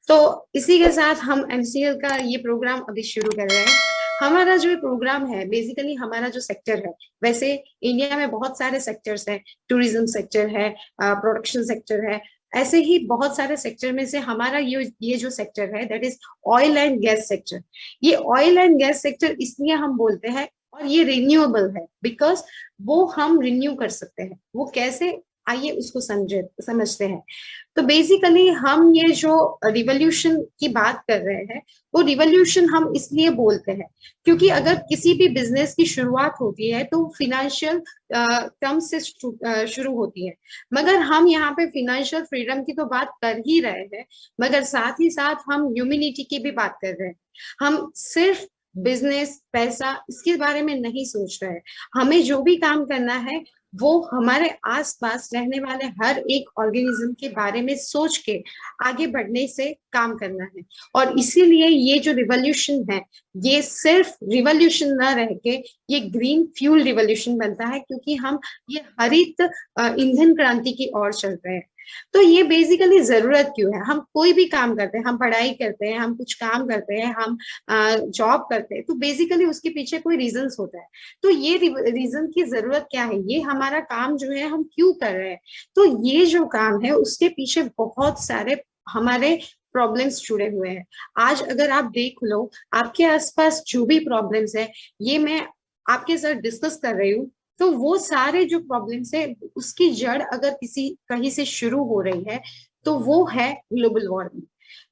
तो इसी के साथ हम एमसीएल का ये प्रोग्राम अभी शुरू कर रहे हैं। हमारा जो प्रोग्राम है, बेसिकली हमारा जो सेक्टर है, वैसे इंडिया में बहुत सारे सेक्टर्स हैं। टूरिज्म सेक्टर है, प्रोडक्शन सेक्टर है, ऐसे ही बहुत सारे सेक्टर में से हमारा ये जो सेक्टर है that is oil and gas sector. ये ऑयल एंड गैस सेक्टर इसलिए हम बोलते हैं, और ये रिन्यूएबल है बिकॉज वो हम रिन्यू कर सकते हैं। वो कैसे, आइए उसको समझते हैं। तो बेसिकली हम ये जो रिवॉल्यूशन की बात कर रहे हैं, वो रिवॉल्यूशन हम इसलिए बोलते हैं क्योंकि अगर किसी भी बिजनेस की शुरुआत होती है तो फिनेंशियल टर्म से शुरू होती है। मगर हम यहाँ पे फिनेंशियल फ्रीडम की तो बात कर ही रहे हैं, मगर साथ ही साथ हम ह्यूमिनिटी की भी बात कर रहे हैं। हम सिर्फ बिजनेस पैसा इसके बारे में नहीं सोच रहे हैं। हमें जो भी काम करना है वो हमारे आसपास रहने वाले हर एक ऑर्गेनिज्म के बारे में सोच के आगे बढ़ने से काम करना है। और इसीलिए ये जो रिवॉल्यूशन है, ये सिर्फ रिवॉल्यूशन ना रह के ये ग्रीन फ्यूल रिवॉल्यूशन बनता है, क्योंकि हम ये हरित ईंधन क्रांति की ओर चल रहे हैं। तो ये बेसिकली जरूरत क्यों है? हम कोई भी काम करते हैं, हम पढ़ाई करते हैं, हम कुछ काम करते हैं, हम जॉब करते हैं, तो बेसिकली उसके पीछे कोई रीजंस होता है। तो ये रीजन की जरूरत क्या है, ये हमारा काम जो है हम क्यों कर रहे हैं? तो ये जो काम है उसके पीछे बहुत सारे हमारे प्रॉब्लम्स जुड़े हुए हैं। आज अगर आप देख लो, आपके आसपास जो भी प्रॉब्लम्स है, ये मैं आपके साथ डिस्कस कर रही हूँ। तो वो सारे जो प्रॉब्लम्स है, उसकी जड़ अगर किसी कहीं से शुरू हो रही है तो वो है ग्लोबल वार्मिंग।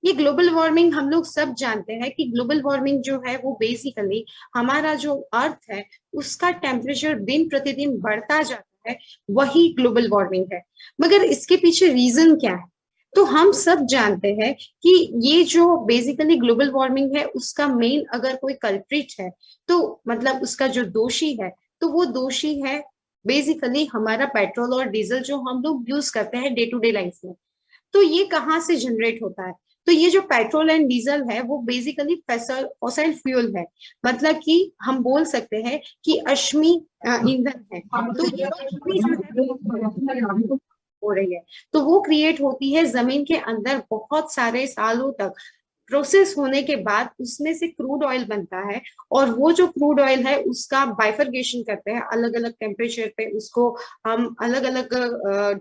ये ग्लोबल वार्मिंग हम लोग सब जानते हैं कि ग्लोबल वार्मिंग जो है वो बेसिकली हमारा जो अर्थ है उसका टेम्परेचर दिन प्रतिदिन बढ़ता जाता है, वही ग्लोबल वार्मिंग है। मगर इसके पीछे रीजन क्या है? तो हम सब जानते हैं कि ये जो बेसिकली ग्लोबल वार्मिंग है उसका मेन अगर कोई कल्प्रिट है, तो मतलब उसका जो दोषी है, तो वो दोषी है बेसिकली हमारा पेट्रोल और डीजल जो हम लोग यूज करते हैं डे टू डे लाइफ में। तो ये कहाँ से जनरेट होता है? तो ये जो पेट्रोल एंड डीजल है वो बेसिकली फॉसिल फ्यूल है। मतलब कि हम बोल सकते हैं कि अश्मी ईंधन है। तो ये अश्मी जो है हो रही है, तो वो क्रिएट होती है जमीन के अंदर बहुत सारे सालों तक। प्रोसेस होने के बाद उसमें से क्रूड ऑयल बनता है, और वो जो क्रूड ऑयल है उसका बाइफरगेशन करते हैं अलग अलग टेम्परेचर पे, उसको हम अलग अलग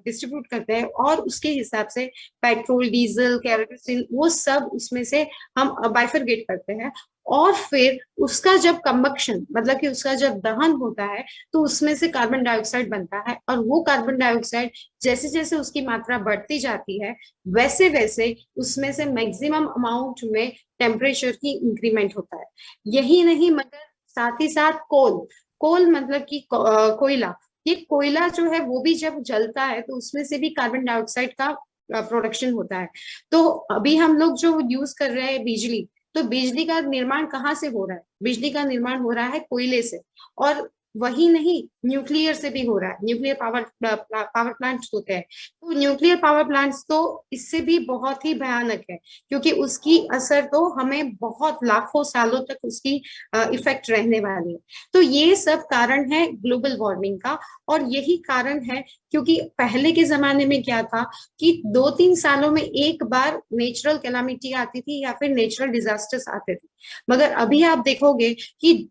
डिस्ट्रीब्यूट करते हैं, और उसके हिसाब से पेट्रोल डीजल कैरोसिन वो सब उसमें से हम बाइफरगेट करते हैं। और फिर उसका जब कंबक्शन मतलब कि उसका जब दहन होता है, तो उसमें से कार्बन डाइऑक्साइड बनता है, और वो कार्बन डाइऑक्साइड जैसे जैसे उसकी मात्रा बढ़ती जाती है, वैसे वैसे उसमें से मैक्सिमम अमाउंट में टेम्परेचर की इंक्रीमेंट होता है। यही नहीं, मगर साथ ही साथ कोल। कोल मतलब कि कोयला। ये कोयला जो है वो भी जब जलता है तो उसमें से भी कार्बन डाइऑक्साइड का प्रोडक्शन होता है। तो अभी हम लोग जो यूज कर रहे हैं बिजली, तो बिजली का निर्माण कहाँ से हो रहा है? बिजली का निर्माण हो रहा है कोयले से। और वही नहीं, न्यूक्लियर से भी हो रहा है। न्यूक्लियर पावर पावर प्लांट्स होते हैं, तो न्यूक्लियर पावर प्लांट्स तो इससे भी बहुत ही भयानक है, क्योंकि उसकी असर तो हमें बहुत लाखों सालों तक उसकी इफेक्ट रहने वाली है। तो ये सब कारण है ग्लोबल वार्मिंग का। और यही कारण है क्योंकि पहले के जमाने में क्या था कि 2-3 सालों में एक बार नेचुरल कैलामिटी आती थी या फिर नेचुरल डिजास्टर्स आते थे। मगर अभी आप देखोगे कि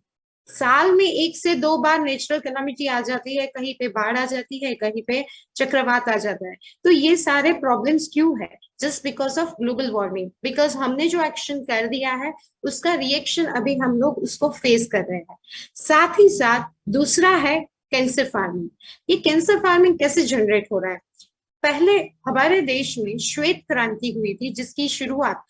साल में 1 से 2 बार नेचुरल कैलामिटी आ जाती है, कहीं पे बाढ़ आ जाती है, कहीं पे चक्रवात आ जाता है। तो ये सारे प्रॉब्लम्स क्यों है? Just because of global warming. Because हमने जो एक्शन कर दिया है उसका रिएक्शन अभी हम लोग उसको फेस कर रहे हैं। साथ ही साथ दूसरा है कैंसर फार्मिंग। ये कैंसर फार्मिंग कैसे जनरेट हो रहा है? पहले हमारे देश में श्वेत क्रांति हुई थी, जिसकी शुरुआत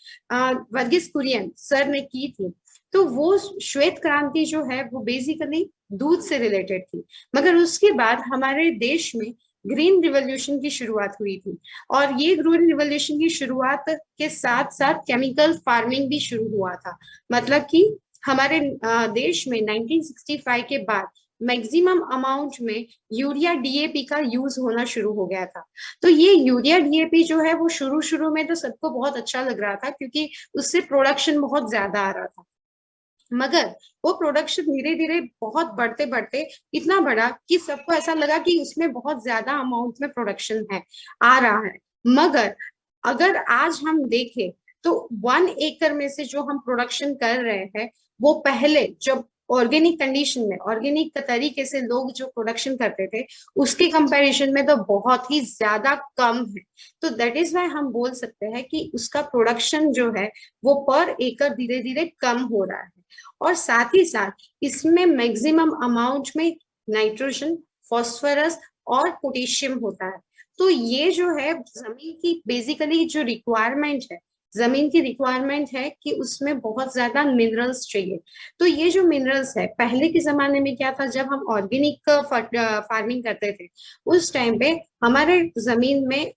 वर्गीस कुरियन सर ने की थी। तो वो श्वेत क्रांति जो है वो बेसिकली दूध से रिलेटेड थी। मगर उसके बाद हमारे देश में ग्रीन रिवॉल्यूशन की शुरुआत हुई थी, और ये ग्रीन रिवॉल्यूशन की शुरुआत के साथ साथ केमिकल फार्मिंग भी शुरू हुआ था। मतलब कि हमारे देश में 1965 के बाद मैक्सिमम अमाउंट में यूरिया डीएपी का यूज होना शुरू हो गया था। तो ये यूरिया डीएपी जो है वो शुरू शुरू में तो सबको बहुत अच्छा लग रहा था, क्योंकि उससे प्रोडक्शन बहुत ज्यादा आ रहा था। मगर वो प्रोडक्शन धीरे धीरे बहुत बढ़ते बढ़ते इतना बड़ा कि सबको ऐसा लगा कि उसमें बहुत ज्यादा अमाउंट में प्रोडक्शन है, आ रहा है। मगर अगर आज हम देखें तो 1 एकड़ में से जो हम प्रोडक्शन कर रहे हैं, वो पहले जब ऑर्गेनिक कंडीशन में, ऑर्गेनिक तरीके से लोग जो प्रोडक्शन करते थे, उसके कंपैरिजन में तो बहुत ही ज्यादा कम है। तो दैट इज वाई हम बोल सकते हैं कि उसका प्रोडक्शन जो है वो पर एकड़ धीरे धीरे कम हो रहा है। और साथ ही साथ इसमें मैक्सिमम अमाउंट में नाइट्रोजन, फास्फोरस और पोटेशियम होता है। तो ये जो है जमीन की बेसिकली जो रिक्वायरमेंट है, जमीन की रिक्वायरमेंट है कि उसमें बहुत ज्यादा मिनरल्स चाहिए। तो ये जो मिनरल्स है, पहले के जमाने में क्या था, जब हम ऑर्गेनिक फार्मिंग करते थे, उस टाइम पे हमारे जमीन में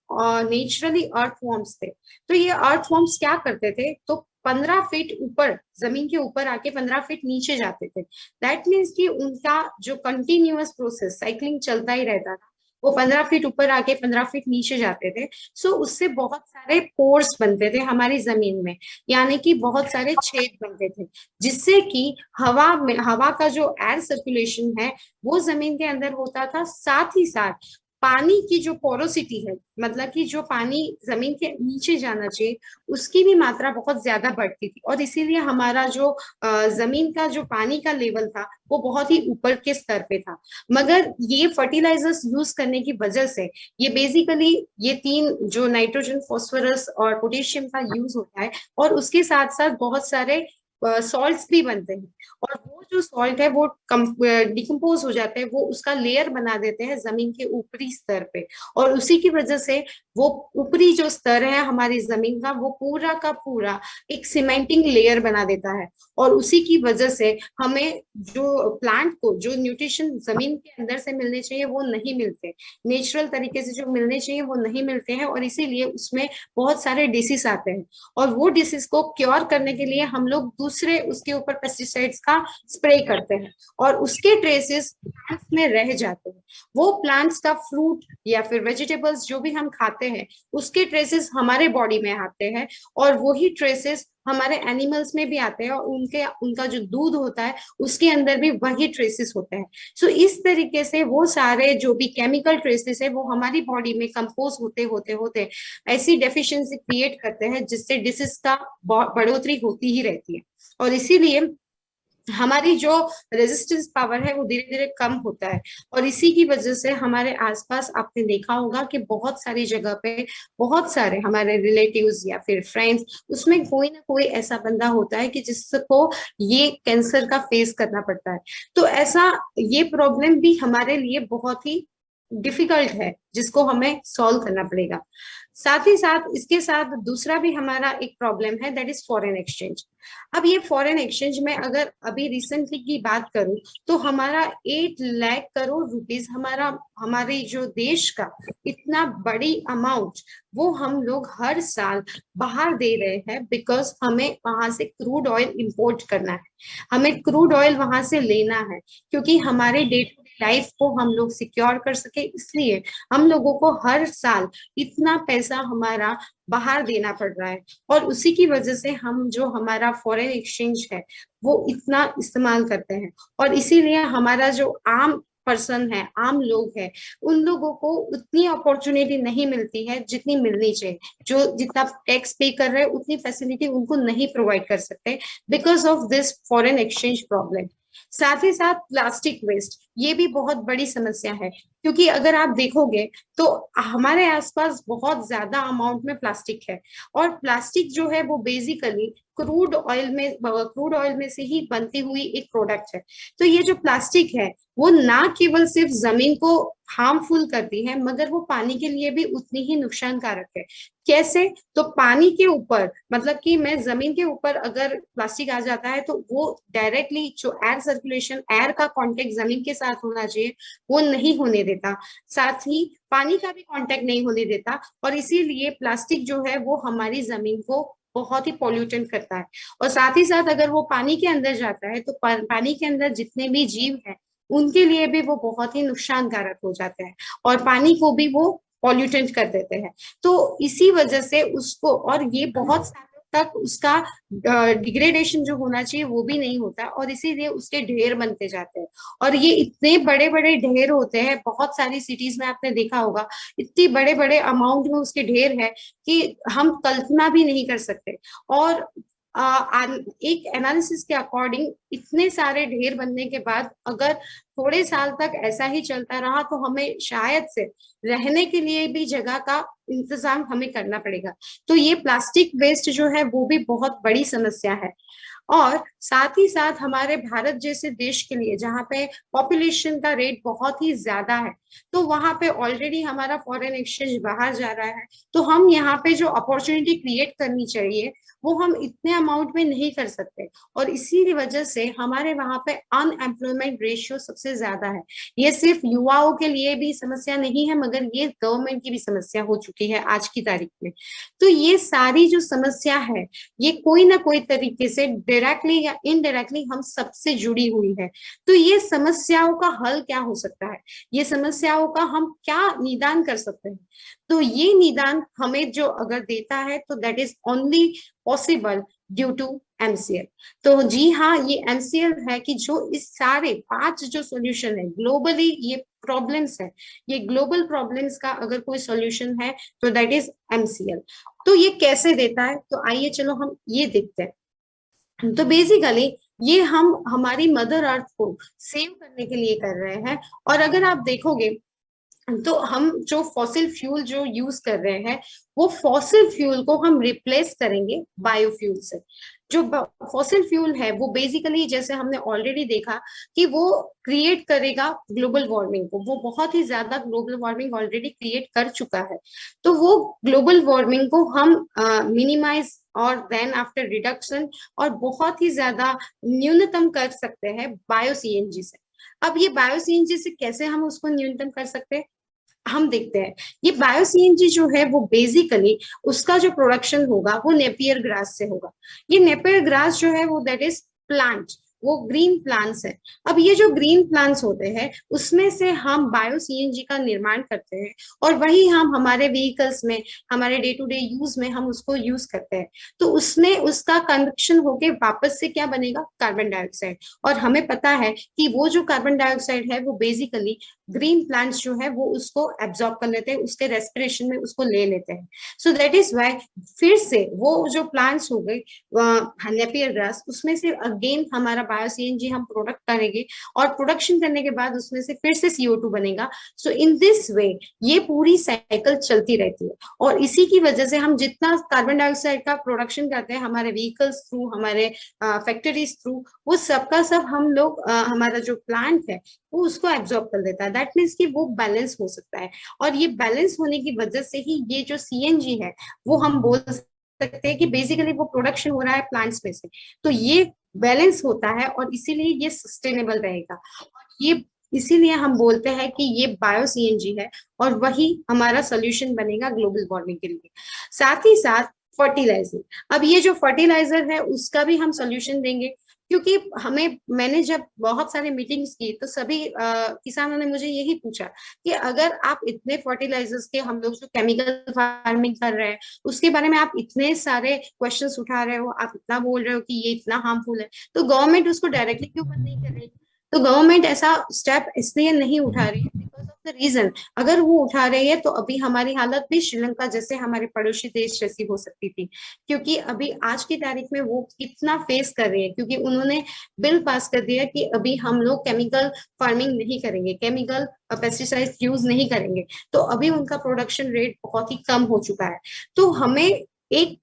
नेचुरली अर्थवॉर्म्स थे। तो ये अर्थवॉर्म्स क्या करते थे, तो 15 फीट ऊपर, जमीन के ऊपर आके 15 फीट नीचे जाते थे। दैट मीन्स कि उनका जो कंटिन्यूअस प्रोसेस साइक्लिंग चलता ही रहता था। वो 15 फीट ऊपर आके 15 फीट नीचे जाते थे। सो उससे बहुत सारे पोर्स बनते थे हमारी जमीन में, यानी कि बहुत सारे छेद बनते थे, जिससे कि हवा में, हवा का जो एयर सर्कुलेशन है वो जमीन के अंदर होता था। साथ ही साथ पानी की जो पोरोसिटी है, मतलब कि जो पानी जमीन के नीचे जाना चाहिए, उसकी भी मात्रा बहुत ज्यादा बढ़ती थी। और इसीलिए हमारा जो जमीन का जो पानी का लेवल था वो बहुत ही ऊपर के स्तर पे था। मगर ये फर्टिलाइजर्स यूज करने की वजह से, ये बेसिकली ये तीन जो नाइट्रोजन, फास्फोरस और पोटेशियम का यूज होता है, और उसके साथ साथ बहुत सारे सॉल्ट्स भी बनते हैं। और वो जो सॉल्ट है वो डिकम्पोज हो जाते हैं, वो उसका लेयर बना देते हैं जमीन के ऊपरी स्तर पे। और उसी की वजह से वो ऊपरी जो स्तर है हमारी जमीन का, वो पूरा का पूरा एक सीमेंटिंग लेयर बना देता है। और उसी की वजह से हमें जो प्लांट को जो न्यूट्रिशन जमीन के अंदर से मिलने चाहिए वो नहीं मिलते, नेचुरल तरीके से जो मिलने चाहिए वो नहीं मिलते हैं। और इसीलिए उसमें बहुत सारे डिसीज आते हैं। और वो डिसीज को क्योर करने के लिए हम लोग दूसरे उसके ऊपर पेस्टिसाइड्स का स्प्रे करते हैं, और उसके ट्रेसेस प्लांट्स में रह जाते हैं। वो प्लांट्स का फ्रूट या फिर वेजिटेबल्स जो भी हम खाते हैं, उसके ट्रेसेस हमारे बॉडी में आते हैं। और वही ट्रेसेस हमारे एनिमल्स में भी आते हैं, और उनके उनका जो दूध होता है उसके अंदर भी वही ट्रेसेस होते हैं। सो इस तरीके से वो सारे जो भी केमिकल ट्रेसेस है वो हमारी बॉडी में कंपोज होते होते होते ऐसी डेफिशिएंसी क्रिएट करते हैं, जिससे डिसीज का बढ़ोतरी होती ही रहती है। और इसीलिए हमारी जो रेजिस्टेंस पावर है वो धीरे धीरे कम होता है। और इसी की वजह से हमारे आसपास आपने देखा होगा कि बहुत सारी जगह पे बहुत सारे हमारे रिलेटिव्स या फिर फ्रेंड्स, उसमें कोई ना कोई ऐसा बंदा होता है कि जिसको ये कैंसर का फेस करना पड़ता है। तो ऐसा ये प्रॉब्लम भी हमारे लिए बहुत ही डिफिकल्ट है, जिसको हमें सॉल्व करना पड़ेगा। साथ ही साथ इसके साथ दूसरा भी हमारा एक प्रॉब्लम है, दैट इज फॉरेन एक्सचेंज। अब ये फॉरेन एक्सचेंज में अगर अभी रिसेंटली की बात करूं, तो हमारा 8 लाख करोड़ रुपीस, हमारा हमारे जो देश का इतना बड़ी अमाउंट, वो हम लोग हर साल बाहर दे रहे हैं, बिकॉज हमें वहां से क्रूड ऑयल इंपोर्ट करना है, हमें क्रूड ऑयल वहां से लेना है, क्योंकि हमारे डे टू डे लाइफ को हम लोग सिक्योर कर सके। इसलिए हम लोगों को हर साल इतना पैसा हमारा बाहर देना पड़ रहा है। और उसी की वजह से हम जो हमारा फॉरेन एक्सचेंज है वो इतना इस्तेमाल करते हैं। और इसीलिए हमारा जो आम पर्सन है, आम लोग है, उन लोगों को उतनी अपॉर्चुनिटी नहीं मिलती है जितनी मिलनी चाहिए। जो जितना टैक्स पे कर रहे हैं उतनी फैसिलिटी उनको नहीं प्रोवाइड कर सकते, because of this foreign exchange problem. साथ ही साथ प्लास्टिक वेस्ट, ये भी बहुत बड़ी समस्या है, क्योंकि अगर आप देखोगे तो हमारे आसपास बहुत ज्यादा अमाउंट में प्लास्टिक है। और प्लास्टिक जो है वो बेसिकली क्रूड ऑयल में से ही बनती हुई एक प्रोडक्ट है। तो ये जो प्लास्टिक है वो ना केवल सिर्फ जमीन को हार्मफुल करती है, मगर वो पानी के लिए भी उतनी ही नुकसानकारक है। कैसे? तो पानी के ऊपर, मतलब कि मैं जमीन के ऊपर अगर प्लास्टिक आ जाता है तो वो डायरेक्टली जो एयर सर्कुलेशन, एयर का कांटेक्ट जमीन के साथ होना चाहिए वो नहीं होने देता, साथ ही पानी का भी कांटेक्ट नहीं होने देता। और इसीलिए प्लास्टिक जो है वो हमारी जमीन को बहुत ही पॉल्यूटेंट करता है। और साथ ही साथ अगर वो पानी के अंदर जाता है तो पानी के अंदर जितने भी जीव हैं उनके लिए भी वो बहुत ही नुकसानकारक हो जाते हैं, और पानी को भी वो पॉल्यूटेंट कर देते हैं। तो इसी वजह से उसको, और ये बहुत सारे तक उसका डिग्रेडेशन जो होना चाहिए वो भी नहीं होता, और इसीलिए उसके ढेर बनते जाते हैं। और ये इतने बड़े बड़े ढेर होते हैं, बहुत सारी सिटीज में आपने देखा होगा, इतनी बड़े बड़े अमाउंट में उसके ढेर है कि हम कल्पना भी नहीं कर सकते। और एक एनालिसिस के अकॉर्डिंग इतने सारे ढेर बनने के बाद अगर थोड़े साल तक ऐसा ही चलता रहा तो हमें शायद से रहने के लिए भी जगह का इंतजाम हमें करना पड़ेगा। तो ये प्लास्टिक वेस्ट जो है वो भी बहुत बड़ी समस्या है। और साथ ही साथ हमारे भारत जैसे देश के लिए, जहाँ पे पॉपुलेशन का रेट बहुत ही ज्यादा है, तो वहां पे ऑलरेडी हमारा फॉरेन एक्सचेंज बाहर जा रहा है, तो हम यहाँ पे जो अपॉर्चुनिटी क्रिएट करनी चाहिए वो हम इतने अमाउंट में नहीं कर सकते। और इसी वजह से हमारे वहां पे अनएम्प्लॉयमेंट रेशियो सबसे ज्यादा है। ये सिर्फ युवाओं के लिए भी समस्या नहीं है, मगर ये गवर्नमेंट की भी समस्या हो चुकी है आज की तारीख में। तो ये सारी जो समस्या है, ये कोई ना कोई तरीके से डायरेक्टली या इनडायरेक्टली हम सबसे जुड़ी हुई है। तो ये समस्याओं का हल क्या हो सकता है, ये समस्याओं का हम क्या निदान कर सकते हैं? तो ये निदान हमें जो अगर देता है तो that is only possible due to MCL. तो जी हाँ, ये एमसीएल है कि जो इस सारे 5 जो सॉल्यूशन है ग्लोबली, ये प्रॉब्लम्स है, ये ग्लोबल प्रॉब्लम्स का अगर कोई सॉल्यूशन है तो दैट इज एमसीएल। तो ये कैसे देता है, तो आइए चलो हम ये देखते हैं। तो बेसिकली ये हम हमारी मदर अर्थ को सेव करने के लिए कर रहे हैं। और अगर आप देखोगे तो हम जो फॉसिल फ्यूल जो यूज कर रहे हैं, वो फॉसिल फ्यूल को हम रिप्लेस करेंगे बायोफ्यूल से। जो फॉसिल फ्यूल है वो बेसिकली, जैसे हमने ऑलरेडी देखा, कि वो क्रिएट करेगा ग्लोबल वार्मिंग को, वो बहुत ही ज्यादा ग्लोबल वार्मिंग ऑलरेडी क्रिएट कर चुका है। तो वो ग्लोबल वार्मिंग को हम मिनिमाइज और देन आफ्टर रिडक्शन और बहुत ही ज्यादा न्यूनतम कर सकते हैं बायो सीएनजी से। अब ये बायो सीएनजी से कैसे हम उसको न्यूनतम कर सकते हैं, हम देखते हैं। ये बायो सीएनजी जो है वो बेसिकली उसका जो प्रोडक्शन होगा वो नेपियर ग्रास से होगा। ये नेपियर ग्रास जो है वो दैट इज प्लांट, वो ग्रीन प्लांट्स है। अब ये जो ग्रीन प्लांट्स होते हैं उसमें से हम बायो सीएनजी का निर्माण करते हैं, और वही हम हमारे व्हीकल्स में, हमारे डे टू डे यूज में हम उसको यूज करते हैं। तो उसमें उसका कंडक्शन होके वापस से क्या बनेगा, कार्बन डाइऑक्साइड। और हमें पता है कि वो जो कार्बन डाइऑक्साइड है वो बेसिकली ग्रीन प्लांट्स जो है वो उसको एब्जॉर्ब कर लेते हैं, उसके रेस्पिरेशन में उसको ले लेते हैं। सो दैट इज वाई फिर से वो जो प्लांट्स हो गए नेपियर ग्रास, उसमें से अगेन हमारा बायो सीएनजी हम प्रोडक्ट करेंगे, और प्रोडक्शन करने के बाद उसमें से फिर से CO2 बनेगा। सो इन दिस वे ये पूरी साइकिल चलती रहती है। और इसी की वजह से हम जितना कार्बन डाइऑक्साइड का प्रोडक्शन करते हैं हमारे व्हीकल्स थ्रू, हमारे फैक्ट्रीज थ्रू, वो सबका सब हम लोग हमारा जो प्लांट है वो उसको एब्जॉर्ब कर देता है। दैट मीन्स कि वो बैलेंस हो सकता है। और ये बैलेंस होने की वजह से ही ये जो सीएनजी है वो हम बोल सकते हैं कि बेसिकली वो प्रोडक्शन हो रहा है प्लांट्स में से। तो ये बैलेंस होता है और इसीलिए ये सस्टेनेबल रहेगा। और ये इसीलिए हम बोलते हैं कि ये बायो सीएनजी है, और वही हमारा सोल्यूशन बनेगा ग्लोबल वार्मिंग के लिए। साथ ही साथ फर्टिलाइजर, अब ये जो फर्टिलाइजर है उसका भी हम सोल्यूशन देंगे। क्योंकि मैंने जब बहुत सारे मीटिंग्स की तो सभी किसानों ने मुझे यही पूछा कि अगर आप इतने फर्टिलाइजर्स के, हम लोग जो केमिकल फार्मिंग कर रहे हैं उसके बारे में आप इतने सारे क्वेश्चंस उठा रहे हो, आप इतना बोल रहे हो कि ये इतना हार्मफुल है, तो गवर्नमेंट उसको डायरेक्टली क्यों बंद नहीं कर रही? तो गवर्नमेंट ऐसा स्टेप इसलिए नहीं उठा रही है बिकॉज ऑफ द रीजन, अगर वो उठा रही है तो अभी हमारी हालत भी श्रीलंका जैसे हमारे पड़ोसी देश जैसी हो सकती थी। क्योंकि अभी आज की तारीख में वो कितना फेस कर रहे हैं, क्योंकि उन्होंने बिल पास कर दिया कि अभी हम लोग केमिकल फार्मिंग नहीं करेंगे, केमिकल पेस्टिसाइड यूज नहीं करेंगे। तो अभी उनका प्रोडक्शन रेट बहुत ही कम हो चुका है। तो हमें एक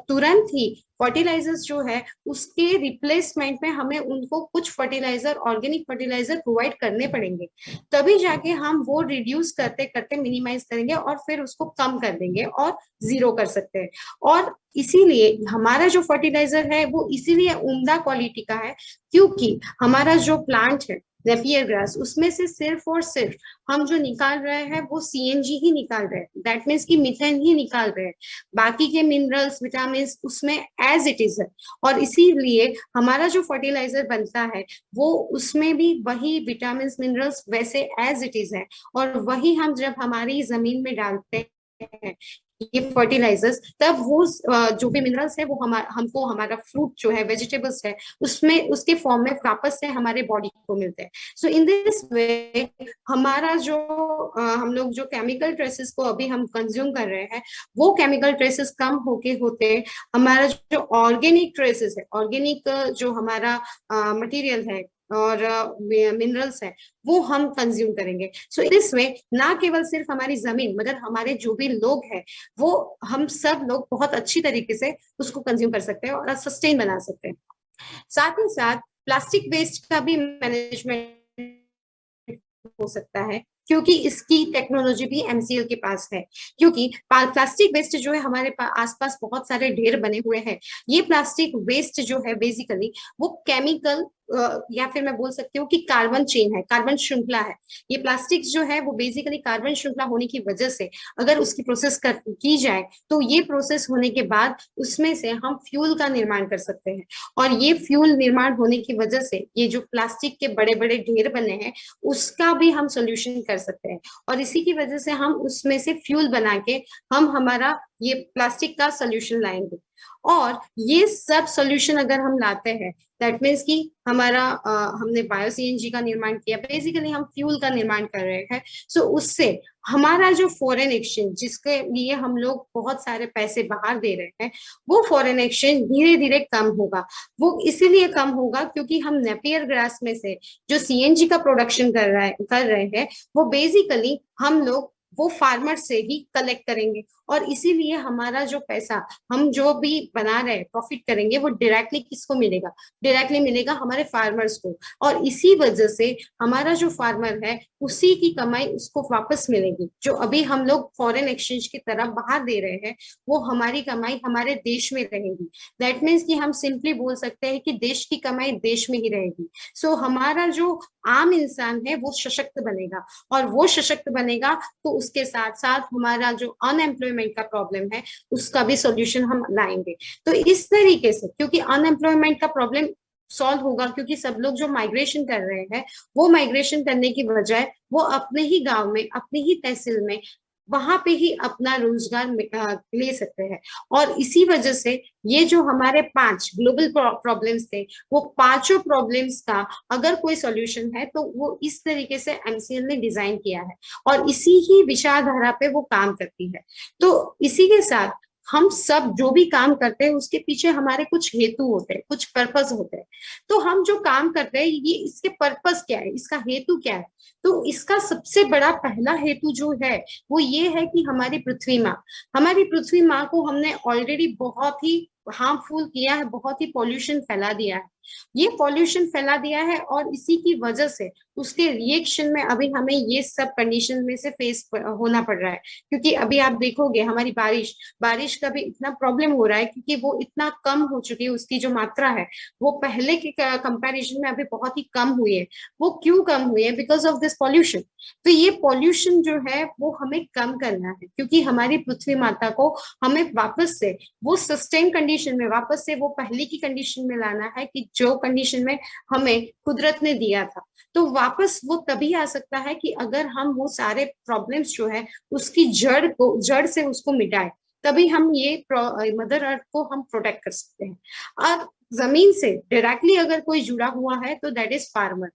तुरंत ही फर्टिलाइजर्स जो है उसके रिप्लेसमेंट में हमें उनको कुछ फर्टिलाइजर, ऑर्गेनिक फर्टिलाइजर प्रोवाइड करने पड़ेंगे। तभी जाके हम वो रिड्यूस करते करते मिनिमाइज करेंगे और फिर उसको कम कर देंगे और जीरो कर सकते हैं। और इसीलिए हमारा जो फर्टिलाइजर है वो इसीलिए उम्दा क्वालिटी का है, क्योंकि हमारा जो प्लांट है नेपियर ग्रास, उसमें से सिर्फ और सिर्फ हम जो निकाल रहे हैं वो सीएनजी ही निकाल रहे हैं। दैट मीन्स कि मीथेन ही निकाल रहे हैं, बाकी के मिनरल्स, विटामिन उसमें एज इट इज है। और इसीलिए हमारा जो फर्टिलाइजर बनता है वो उसमें भी वही विटामिन मिनरल्स वैसे एज इट इज है। और वही हम जब हमारी जमीन में डालते हैं ये फर्टिलाइजर्स, तब वो जो भी मिनरल्स है वो हमको हमारा फ्रूट जो है, वेजिटेबल्स है, उसमें उसके फॉर्म में वापस से हमारे बॉडी को मिलते हैं। सो इन दिस वे हमारा जो हम लोग जो केमिकल ट्रेसेस को अभी हम कंज्यूम कर रहे हैं, वो केमिकल ट्रेसेस कम होके होते हमारा जो ऑर्गेनिक ट्रेसेस है, ऑर्गेनिक जो हमारा मटेरियल है और मिनरल्स है, वो हम कंज्यूम करेंगे। सो इस वे ना केवल सिर्फ हमारी जमीन, मगर हमारे जो भी लोग हैं, वो हम सब लोग बहुत अच्छी तरीके से उसको कंज्यूम कर सकते हैं और सस्टेन बना सकते हैं। साथ ही साथ प्लास्टिक वेस्ट का भी मैनेजमेंट हो सकता है, क्योंकि इसकी टेक्नोलॉजी भी एमसीएल के पास है। क्योंकि प्लास्टिक वेस्ट जो है हमारे आसपास बहुत सारे ढेर बने हुए हैं। ये प्लास्टिक वेस्ट जो है बेसिकली वो केमिकल या फिर मैं बोल सकती हूँ कि कार्बन चेन है, कार्बन श्रृंखला है। ये प्लास्टिक जो है वो बेसिकली कार्बन श्रृंखला होने की वजह से अगर उसकी प्रोसेस की जाए, तो ये प्रोसेस होने के बाद उसमें से हम फ्यूल का निर्माण कर सकते हैं। और ये फ्यूल निर्माण होने की वजह से ये जो प्लास्टिक के बड़े बड़े ढेर बने हैं, उसका भी हम सोल्यूशन कर सकते हैं। और इसी की वजह से हम उसमें से फ्यूल बना के हम हमारा ये प्लास्टिक का सोल्यूशन लाएंगे। और ये सब सोल्यूशन अगर हम लाते हैं, दैट मीन्स कि हमारा हमने बायो सीएनजी का निर्माण किया, बेसिकली हम फ्यूल का निर्माण कर रहे हैं। सो उससे हमारा जो फॉरेन एक्सचेंज, जिसके लिए हम लोग बहुत सारे पैसे बाहर दे रहे हैं, वो फॉरेन एक्सचेंज धीरे धीरे कम होगा। वो इसीलिए कम होगा क्योंकि हम नेपियर ग्रास में से जो सीएनजी का प्रोडक्शन कर रहे हैं, वो बेसिकली हम लोग वो फार्मर से ही कलेक्ट करेंगे। और इसीलिए हमारा जो पैसा हम जो भी बना रहे हैं, प्रॉफिट करेंगे, वो डायरेक्टली किसको मिलेगा? डायरेक्टली मिलेगा हमारे फार्मर्स को। और इसी वजह से हमारा जो फार्मर है, उसी की कमाई उसको वापस मिलेगी। जो अभी हम लोग फॉरेन एक्सचेंज की तरफ बाहर दे रहे हैं, वो हमारी कमाई हमारे देश में रहेगी। दैट मीन्स कि हम सिंपली बोल सकते हैं कि देश की कमाई देश में ही रहेगी। सो हमारा जो आम इंसान है वो सशक्त बनेगा। और वो सशक्त बनेगा तो उसके साथ साथ हमारा जो अनएम्प्लॉयमेंट का प्रॉब्लम है, उसका भी सॉल्यूशन हम लाएंगे। तो इस तरीके से, क्योंकि अनएम्प्लॉयमेंट का प्रॉब्लम सॉल्व होगा, क्योंकि सब लोग जो माइग्रेशन कर रहे हैं, वो माइग्रेशन करने की बजाय वो अपने ही गांव में, अपनी ही तहसील में, वहां पे ही अपना रोजगार ले सकते हैं। और इसी वजह से ये जो हमारे 5 ग्लोबल प्रॉब्लम्स थे, वो पांचों प्रॉब्लम्स का अगर कोई सॉल्यूशन है तो वो इस तरीके से एमसीएल ने डिजाइन किया है और इसी ही विचारधारा पे वो काम करती है। तो इसी के साथ हम सब जो भी काम करते हैं, उसके पीछे हमारे कुछ हेतु होते हैं, कुछ पर्पस होते हैं। तो हम जो काम करते हैं, ये इसके पर्पस क्या है, इसका हेतु क्या है? तो इसका सबसे बड़ा पहला हेतु जो है, वो ये है कि हमारी पृथ्वी माँ को हमने ऑलरेडी बहुत ही हार्मफुल किया है, बहुत ही पॉल्यूशन फैला दिया है। ये पॉल्यूशन फैला दिया है और इसी की वजह से उसके रिएक्शन में अभी हमें ये सब कंडीशन में से फेस होना पड़ रहा है। क्योंकि अभी आप देखोगे हमारी बारिश का भी इतना प्रॉब्लम हो रहा है, क्योंकि वो इतना कम हो चुकी है, उसकी जो मात्रा है वो पहले के कंपैरिजन में अभी बहुत ही कम हुई है। वो क्यों कम हुई है? Because of this pollution. तो ये पॉल्यूशन जो है वो हमें कम करना है, क्योंकि हमारी पृथ्वी माता को हमें वापस से वो सस्टेन कंडीशन में, वापस से वो पहले की कंडीशन में लाना है कि जो कंडीशन में हमें कुदरत ने दिया था। तो वापस वो तभी आ सकता है कि अगर हम वो सारे प्रॉब्लम्स जो है उसकी जड़ से उसको मिटाए, तभी हम ये मदर अर्थ को हम प्रोटेक्ट कर सकते हैं। और जमीन से डायरेक्टली अगर कोई जुड़ा हुआ है तो दैट इज फार्मर,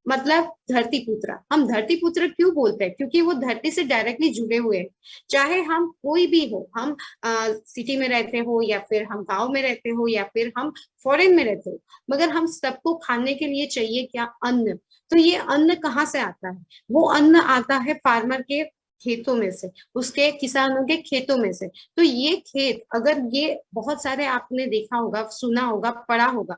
मतलब धरती पुत्र। हम धरती पुत्र क्यों बोलते हैं? क्योंकि वो धरती से डायरेक्टली जुड़े हुए हैं। चाहे हम कोई भी हो, हम सिटी में रहते हो या फिर हम गांव में रहते हो या फिर हम फॉरेन में रहते हो, मगर हम सबको खाने के लिए चाहिए क्या? अन्न। तो ये अन्न कहाँ से आता है? वो अन्न आता है फार्मर के खेतों में से, उसके किसानों के खेतों में से। तो ये खेत, अगर ये बहुत सारे आपने देखा होगा, सुना होगा, पढ़ा होगा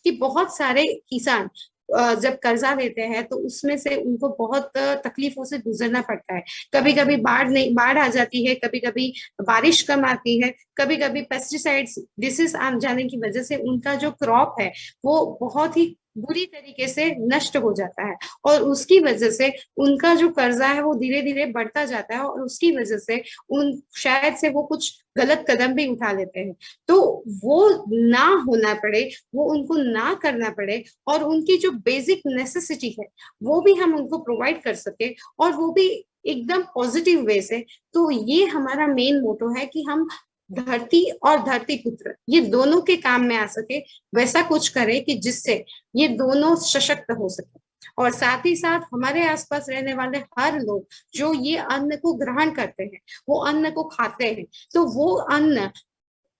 कि बहुत सारे किसान जब कर्जा लेते हैं तो उसमें से उनको बहुत तकलीफों से गुजरना पड़ता है। कभी कभी बाढ़ आ जाती है, कभी कभी बारिश कम आती है, कभी कभी पेस्टिसाइड्स डिसीज आ जाने की वजह से उनका जो क्रॉप है वो बहुत ही बुरी तरीके से नष्ट हो जाता है, और उसकी वजह से उनका जो कर्जा है वो धीरे धीरे बढ़ता जाता है, और उसकी वजह से उन शायद से वो कुछ गलत कदम भी उठा लेते हैं। तो वो ना होना पड़े, वो उनको ना करना पड़े, और उनकी जो बेसिक नेसेसिटी है वो भी हम उनको प्रोवाइड कर सके, और वो भी एकदम पॉजिटिव वे से। तो ये हमारा मेन मोटो है कि हम धरती और धरती पुत्र ये दोनों के काम में आ सके, वैसा कुछ करें कि जिससे ये दोनों सशक्त हो सके। और साथ ही साथ हमारे आसपास रहने वाले हर लोग जो ये अन्न को ग्रहण करते हैं, वो अन्न को खाते हैं, तो वो अन्न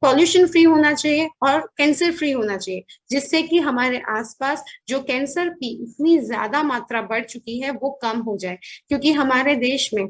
पॉल्यूशन फ्री होना चाहिए और कैंसर फ्री होना चाहिए, जिससे कि हमारे आसपास जो कैंसर की इतनी ज्यादा मात्रा बढ़ चुकी है वो कम हो जाए। क्योंकि हमारे देश में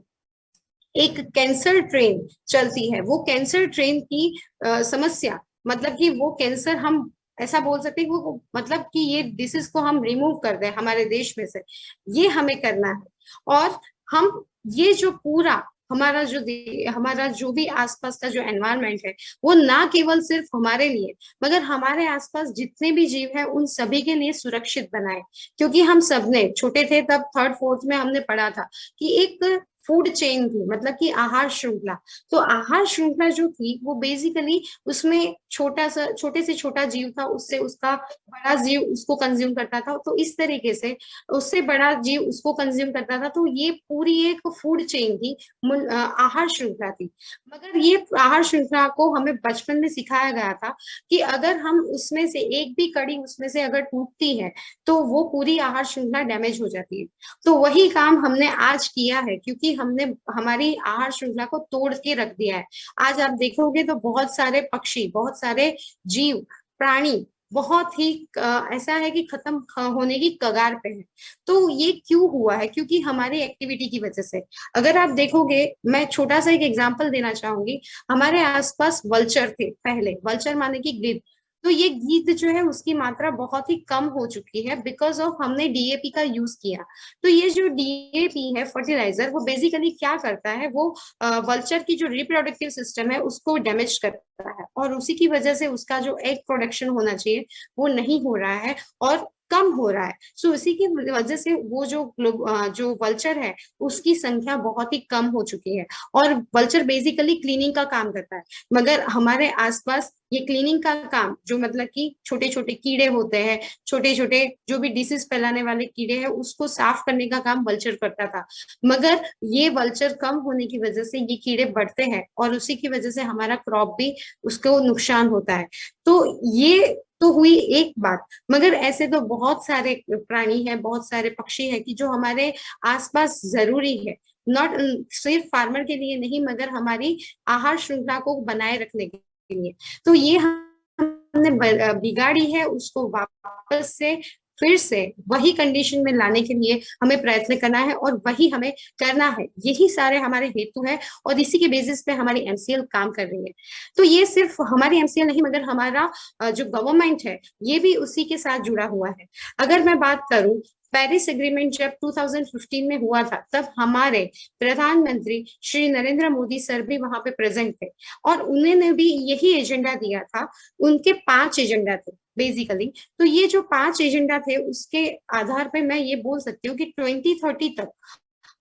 एक कैंसर ट्रेन चलती है, वो कैंसर ट्रेन की समस्या, मतलब कि वो कैंसर हम ऐसा बोल सकते हैं, वो मतलब कि ये डिसीज को हम रिमूव कर दें हमारे देश में से, ये हमें करना है। और हम ये जो पूरा हमारा जो भी आसपास का जो एनवायरनमेंट है, वो ना केवल सिर्फ हमारे लिए, मगर हमारे आसपास जितने भी जीव हैं उन सभी के लिए सुरक्षित बनाए। क्योंकि हम सबने छोटे थे तब थर्ड फोर्थ में हमने पढ़ा था कि एक फूड चेन थी, मतलब कि आहार श्रृंखला। तो आहार श्रृंखला जो थी वो बेसिकली उसमें छोटे से छोटा जीव था, उससे उसका बड़ा जीव उसको कंज्यूम करता था, तो इस तरीके से उससे बड़ा जीव उसको कंज्यूम करता था। तो ये पूरी एक फूड चेन थी, आहार श्रृंखला थी। मगर ये आहार श्रृंखला को हमें बचपन में सिखाया गया था कि अगर हम उसमें से एक भी कड़ी उसमें से अगर टूटती है तो वो पूरी आहार श्रृंखला डैमेज हो जाती है। तो वही काम हमने आज किया है, क्योंकि हमने हमारी आहार श्रृंखला को तोड़ के रख दिया है। आज आप देखोगे तो बहुत सारे पक्षी, बहुत सारे जीव, प्राणी बहुत ही ऐसा है कि खत्म होने की कगार पे है। तो ये क्यों हुआ है? क्योंकि हमारी एक्टिविटी की वजह से। अगर आप देखोगे, मैं छोटा सा एक एग्जांपल देना चाहूंगी। हमारे आसपास वल्चर थे पहले, वल्चर माने की गिद्ध। तो ये गिद्ध जो है उसकी मात्रा बहुत ही कम हो चुकी है, बिकॉज ऑफ हमने डीएपी का यूज किया। तो ये जो डीएपी है फर्टिलाइजर, वो बेसिकली क्या करता है, वो वल्चर की जो रिप्रोडक्टिव सिस्टम है उसको डैमेज करता है, और उसी की वजह से उसका जो एग प्रोडक्शन होना चाहिए वो नहीं हो रहा है, और कम हो रहा है। सो इसी की वजह से वो जो वल्चर है उसकी संख्या बहुत ही कम हो चुकी है। और वल्चर बेसिकली क्लीनिंग का काम करता है, मगर हमारे आसपास ये क्लीनिंग का काम, जो मतलब कि छोटे छोटे कीड़े होते हैं, छोटे छोटे जो भी डिसीज फैलाने वाले कीड़े हैं, उसको साफ करने का काम वल्चर करता था। मगर ये वल्चर कम होने की वजह से ये कीड़े बढ़ते हैं, और उसी की वजह से हमारा क्रॉप भी उसको नुकसान होता है। तो ये तो हुई एक बात। मगर ऐसे तो बहुत सारे प्राणी हैं, बहुत सारे पक्षी हैं कि जो हमारे आसपास जरूरी है, नॉट सिर्फ फार्मर के लिए नहीं, मगर हमारी आहार श्रृंखला को बनाए रखने के लिए। तो ये हमने बिगाड़ी है, उसको वापस से फिर से वही कंडीशन में लाने के लिए हमें प्रयत्न करना है, और वही हमें करना है। यही सारे हमारे हेतु है, और इसी के बेसिस पे हमारी एमसीएल काम कर रही है। तो ये सिर्फ हमारी एमसीएल नहीं, मगर हमारा जो गवर्नमेंट है ये भी उसी के साथ जुड़ा हुआ है। अगर मैं बात करूं, पेरिस एग्रीमेंट जब 2015 में हुआ था, तब हमारे प्रधानमंत्री श्री नरेंद्र मोदी सर भी वहां पे प्रेजेंट थे, और उन्होंने भी यही एजेंडा दिया था। उनके 5 एजेंडा थे बेसिकली। तो ये जो 5 एजेंडा थे उसके आधार पे मैं ये बोल सकती हूँ कि 2030 तक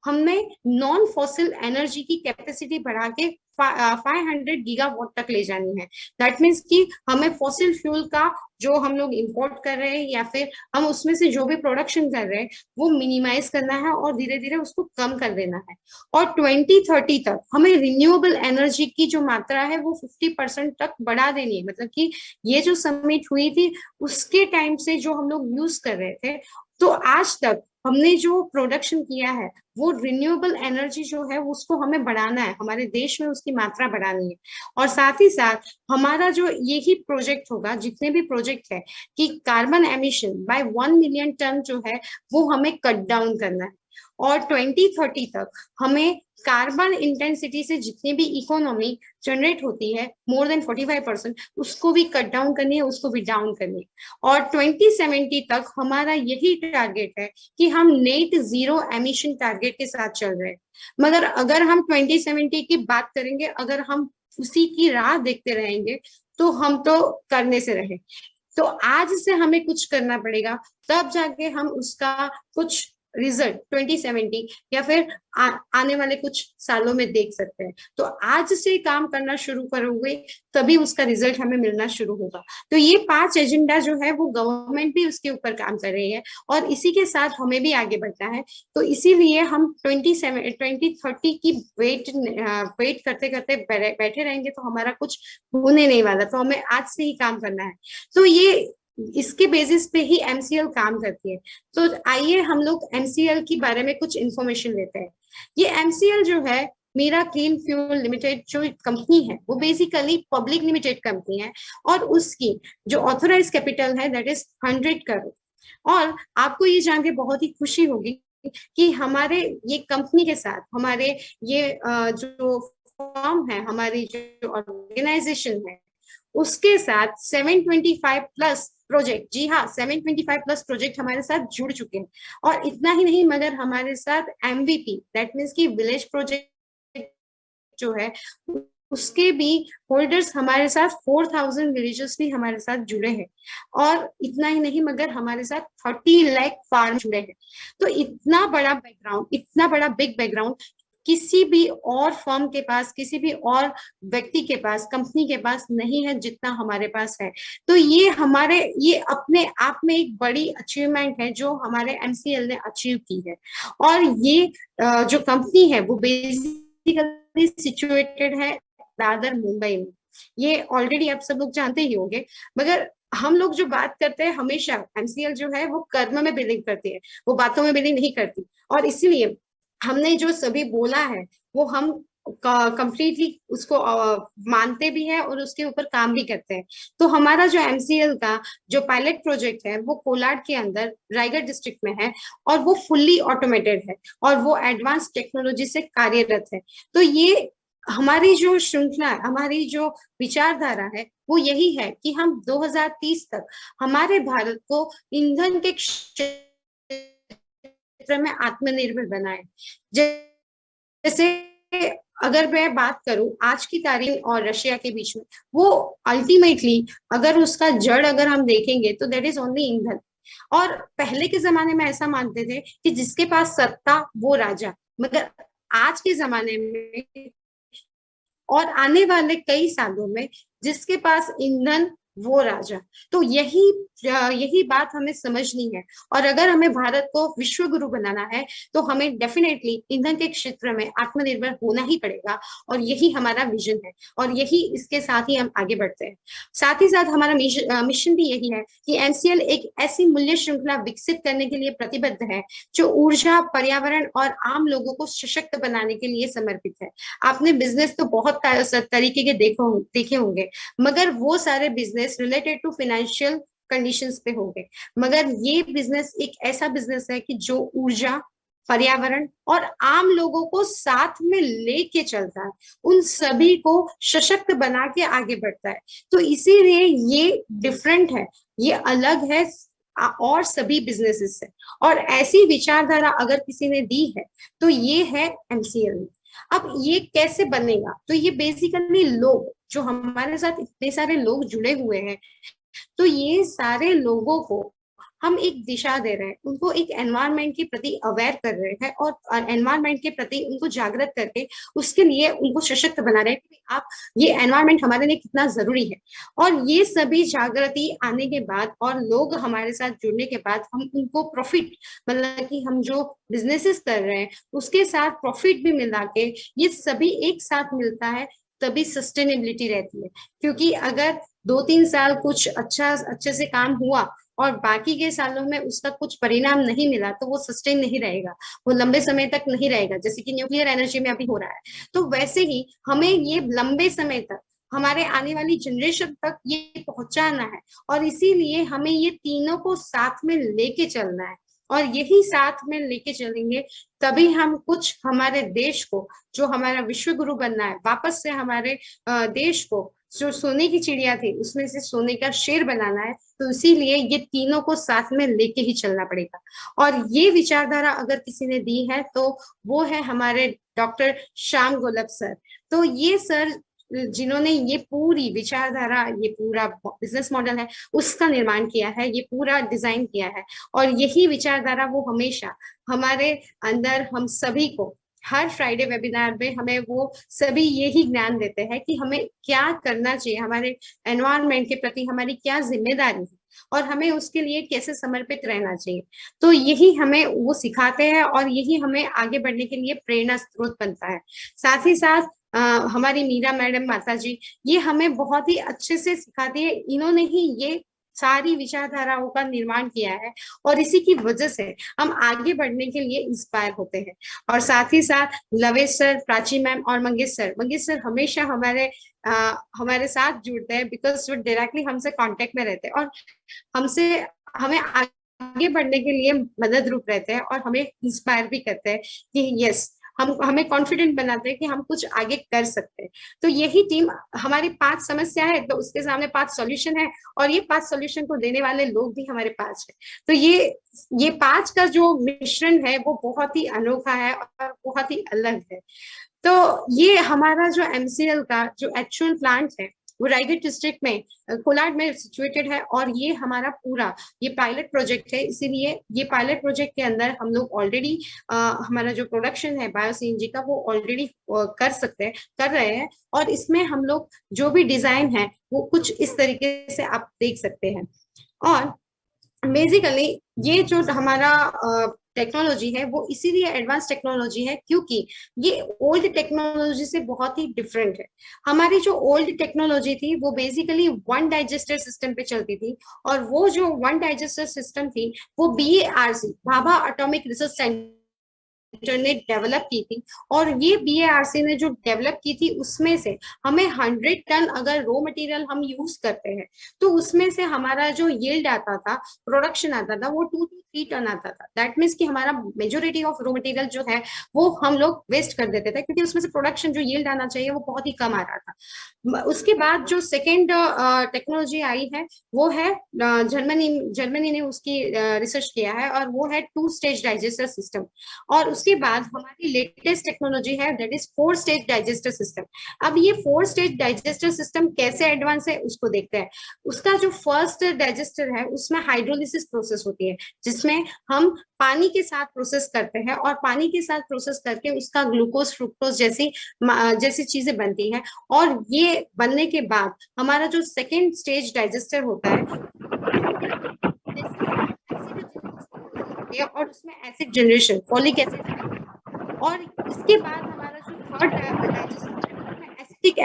हमने नॉन फॉसिल एनर्जी की कैपेसिटी बढ़ा के 500 गीगावाट तक ले जानी है। दैट मीन्स कि हमें फॉसिल फ्यूल का जो हम लोग इंपोर्ट कर रहे हैं, या फिर हम उसमें से जो भी प्रोडक्शन कर रहे हैं, वो मिनिमाइज करना है और धीरे धीरे उसको कम कर देना है। और 2030 तक हमें रिन्यूएबल एनर्जी की जो मात्रा है वो 50% तक बढ़ा देनी है। मतलब कि ये जो समिट हुई थी उसके टाइम से जो हम लोग यूज कर रहे थे, तो आज तक हमने जो प्रोडक्शन किया है, वो रिन्यूएबल एनर्जी जो है उसको हमें बढ़ाना है, हमारे देश में उसकी मात्रा बढ़ानी है। और साथ ही साथ हमारा जो यही प्रोजेक्ट होगा, जितने भी प्रोजेक्ट है, कि carbon emission by 1 million ton जो है वो हमें कट डाउन करना है। और 2030 तक हमें कार्बन इंटेंसिटी से जितनी भी इकोनॉमी जनरेट होती है, मोर देन 45%, उसको भी कट डाउन करनी है, उसको भी डाउन करनी है। और 2070 तक हमारा यही टारगेट है कि हम नेट जीरो एमिशन टारगेट के साथ चल रहे हैं। मगर अगर हम 2070 की बात करेंगे, अगर हम उसी की राह देखते रहेंगे, तो हम तो करने से रहे। तो आज से हमें कुछ करना पड़ेगा, तब जाके हम उसका कुछ रिजल्ट 2070 या फिर आने वाले कुछ सालों में देख सकते हैं। तो आज से काम करना शुरू करोगे तभी उसका रिजल्ट हमें मिलना शुरू होगा। तो ये 5 एजेंडा जो है वो गवर्नमेंट भी उसके ऊपर काम कर रही है और इसी के साथ हमें भी आगे बढ़ना है। तो इसीलिए हम 2030 की वेट करते करते बैठे रहेंगे तो हमारा कुछ होने नहीं वाला। तो हमें आज से ही काम करना है। तो ये इसके बेसिस पे ही एमसीएल काम करती है। तो आइए हम लोग एमसीएल के बारे में कुछ इंफॉर्मेशन लेते हैं। ये एमसीएल जो है, मीरा क्लीन फ्यूल लिमिटेड जो कंपनी है, वो बेसिकली पब्लिक लिमिटेड कंपनी है और उसकी जो ऑथोराइज कैपिटल है दैट इज 100 करोड़। और आपको ये जान के बहुत ही खुशी होगी कि हमारे ये कंपनी के साथ हमारे ये जो फॉर्म है, हमारी जो ऑर्गेनाइजेशन है, उसके साथ 725 प्लस प्रोजेक्ट, जी हाँ 725 प्लस प्रोजेक्ट हमारे साथ जुड़ चुके हैं। और इतना ही नहीं मगर हमारे साथ एमवीपी दैट मीन्स की विलेज प्रोजेक्ट जो है उसके भी होल्डर्स हमारे साथ 4000 विलेजर्स भी हमारे साथ जुड़े हैं। और इतना ही नहीं मगर हमारे साथ 30 लाख फार्म जुड़े हैं। तो इतना बड़ा बैकग्राउंड, इतना बड़ा बिग बैकग्राउंड किसी भी और फर्म के पास, किसी भी और व्यक्ति के पास, कंपनी के पास नहीं है जितना हमारे पास है। तो ये अपने आप में एक बड़ी अचीवमेंट है जो हमारे एमसीएल ने अचीव की है। और ये जो कंपनी है वो बेसिकली सिचुएटेड है दादर मुंबई में। ये ऑलरेडी आप सब लोग जानते ही होंगे। मगर हम लोग जो बात करते हैं हमेशा, एमसीएल जो है वो कर्म में बिलीव करती है, वो बातों में बिलीव नहीं करती। और इसीलिए हमने जो सभी बोला है वो हम कंप्लीटली उसको मानते भी हैं और उसके ऊपर काम भी करते हैं। तो हमारा जो एमसीएल का जो पायलट प्रोजेक्ट है वो कोलाड के अंदर रायगढ़ डिस्ट्रिक्ट में है और वो फुल्ली ऑटोमेटेड है और वो एडवांस टेक्नोलॉजी से कार्यरत है। तो ये हमारी जो श्रृंखला है, हमारी जो विचारधारा है वो यही है कि हम 2030 तक हमारे भारत को ईंधन के क्षेत्र में आत्मनिर्भर बनाए। जैसे अगर मैं बात करूं आज की तारीख और रशिया के बीच में, वो अल्टीमेटली अगर उसका जड़ अगर हम देखेंगे तो दैट इज ओनली ईंधन। और पहले के जमाने में ऐसा मानते थे कि जिसके पास सत्ता वो राजा, मगर आज के जमाने में और आने वाले कई सालों में जिसके पास ईंधन वो राजा। तो यही बात हमें समझनी है। और अगर हमें भारत को विश्व गुरु बनाना है तो हमें डेफिनेटली ईंधन के क्षेत्र में आत्मनिर्भर होना ही पड़ेगा। और यही हमारा विजन है और यही इसके साथ ही हम आगे बढ़ते हैं। साथ ही साथ हमारा मिशन भी यही है कि एमसीएल एक ऐसी मूल्य श्रृंखला विकसित करने के लिए प्रतिबद्ध है जो ऊर्जा, पर्यावरण और आम लोगों को सशक्त बनाने के लिए समर्पित है। आपने बिजनेस तो बहुत तरीके के देखे होंगे, मगर वो सारे business related to financial conditions पे हो गए। मगर ये बिजनेस एक ऐसा बिजनेस है कि जो ऊर्जा, पर्यावरण और आम लोगों को साथ में लेके चलता है, उन सभी को सशक्त बना के आगे बढ़ता है। तो इसीलिए ये डिफरेंट है, ये अलग है और सभी बिजनेसेस से। और ऐसी विचारधारा अगर किसी ने दी है तो ये है एमसीएल। अब ये कैसे बनेगा? तो ये बेसिकली लोग जो हमारे साथ इतने सारे लोग जुड़े हुए हैं, तो ये सारे लोगों को हम एक दिशा दे रहे हैं, उनको एक एनवायरनमेंट के प्रति अवेयर कर रहे हैं और एनवायरनमेंट के प्रति उनको जागृत करके उसके लिए उनको सशक्त बना रहे हैं कि आप ये एनवायरनमेंट हमारे लिए कितना जरूरी है। और ये सभी जागृति आने के बाद और लोग हमारे साथ जुड़ने के बाद हम उनको प्रॉफिट, मतलब कि हम जो बिजनेसेस कर रहे हैं उसके साथ प्रॉफिट भी मिला के ये सभी एक साथ मिलता है, तभी सस्टेनेबिलिटी रहती है। क्योंकि अगर 2-3 साल कुछ अच्छे से काम हुआ और बाकी के सालों में उसका कुछ परिणाम नहीं मिला तो वो सस्टेन नहीं रहेगा, वो लंबे समय तक नहीं रहेगा, जैसे कि न्यूक्लियर एनर्जी में अभी हो रहा है। तो वैसे ही हमें ये लंबे समय तक हमारे आने वाली जनरेशन तक ये पहुंचाना है। और इसीलिए हमें ये तीनों को साथ में लेके चलना है। और यही साथ में लेके चलेंगे तभी हम कुछ हमारे देश को, जो हमारा विश्व गुरु बनना है, वापस से हमारे देश को जो सोने की चिड़िया थी उसमें से सोने का शेर बनाना है। तो इसीलिए ये तीनों को साथ में लेके ही चलना पड़ेगा। और ये विचारधारा अगर किसी ने दी है तो वो है हमारे डॉक्टर श्याम गोलब सर। तो ये सर जिन्होंने ये पूरी विचारधारा, ये पूरा बिजनेस मॉडल है, उसका निर्माण किया है, ये पूरा डिजाइन किया है। और यही विचारधारा वो हमेशा हमारे अंदर, हम सभी को हर फ्राइडे वेबिनार में हमें वो सभी यही ज्ञान देते हैं कि हमें क्या करना चाहिए, हमारे एनवायरनमेंट के प्रति हमारी क्या जिम्मेदारी है और हमें उसके लिए कैसे समर्पित रहना चाहिए। तो यही हमें वो सिखाते हैं और यही हमें आगे बढ़ने के लिए प्रेरणा स्रोत बनता है। साथ ही साथ हमारी मीरा मैडम माता जी, ये हमें बहुत ही अच्छे से सिखाती है। इन्होंने ही ये सारी विचारधाराओं का निर्माण किया है और इसी की वजह से हम आगे बढ़ने के लिए इंस्पायर होते हैं। और साथ ही साथ लवेश सर, प्राची मैम और मंगेश सर हमेशा हमारे साथ जुड़ते हैं, बिकॉज वो डायरेक्टली हमसे कांटेक्ट में रहते हैं और हमसे हमें आगे बढ़ने के लिए मदद रूप रहते हैं और हमें इंस्पायर भी करते हैं कि यस, हमें कॉन्फिडेंट बनाते हैं कि हम कुछ आगे कर सकते हैं। तो यही टीम, हमारी 5 समस्या है तो उसके सामने 5 सॉल्यूशन है और ये 5 सॉल्यूशन को देने वाले लोग भी हमारे पास है। तो ये 5 का जो मिश्रण है वो बहुत ही अनोखा है और बहुत ही अलग है। तो ये हमारा जो एमसीएल का जो एक्चुअल प्लांट है वो रायगढ़ डिस्ट्रिक्ट में कोलाड में सिचुएटेड है और ये हमारा पूरा ये पायलट प्रोजेक्ट है। इसीलिए ये पायलट प्रोजेक्ट के अंदर हम लोग ऑलरेडी हमारा जो प्रोडक्शन है बायो सीएनजी का वो ऑलरेडी कर रहे हैं। और इसमें हम लोग जो भी डिजाइन है वो कुछ इस तरीके से आप देख सकते हैं। और बेसिकली ये जो हमारा टेक्नोलॉजी है वो इसीलिए एडवांस टेक्नोलॉजी है क्योंकि ये ओल्ड टेक्नोलॉजी से बहुत ही डिफरेंट है। हमारी जो ओल्ड टेक्नोलॉजी थी वो बेसिकली वन डाइजेस्टर सिस्टम पे चलती थी और वो जो वन डाइजेस्टर सिस्टम थी वो BARC, Bhabha atomic research centre ने डेवलप की थी। और ये बीएआरसी ने जो डेवलप की थी उसमें से हमें 100 टन अगर रॉ मटेरियल हम यूज करते हैं तो उसमें से हमारा जो यील्ड आता था, प्रोडक्शन आता था, वो 2 to 3 टन आता था। दैट मीन्स कि हमारा मेजोरिटी ऑफ रॉ मटेरियल जो है वो हम लोग वेस्ट कर देते थे क्योंकि उसमें से प्रोडक्शन जो यील्ड आना चाहिए वो बहुत ही कम आ रहा था। उसके बाद जो सेकेंड टेक्नोलॉजी आई है वो है जर्मनी ने उसकी रिसर्च किया है और वो है 2 स्टेज डाइजेस्टर सिस्टम। और उसके बाद हमारी लेटेस्ट टेक्नोलॉजी है that is 4 stage digester system. अब ये 4 स्टेज डाइजेस्टर सिस्टम कैसे एडवांस है उसको देखते हैं। उसका जो फर्स्ट डाइजेस्टर है उसमें हाइड्रोलिसिस प्रोसेस होती है जिसमें हम पानी के साथ प्रोसेस करते हैं और पानी के साथ प्रोसेस करके उसका ग्लूकोज फ्रुक्टोज जैसी चीजें बनती हैं। और ये बनने के बाद हमारा जो सेकेंड स्टेज डाइजेस्टर होता है और उसमें एसिड जनरेशन, फॉलिक एसिड। और इसके बाद हमारा जो थर्ड डाइजेस्टर है उसमें एसिटिक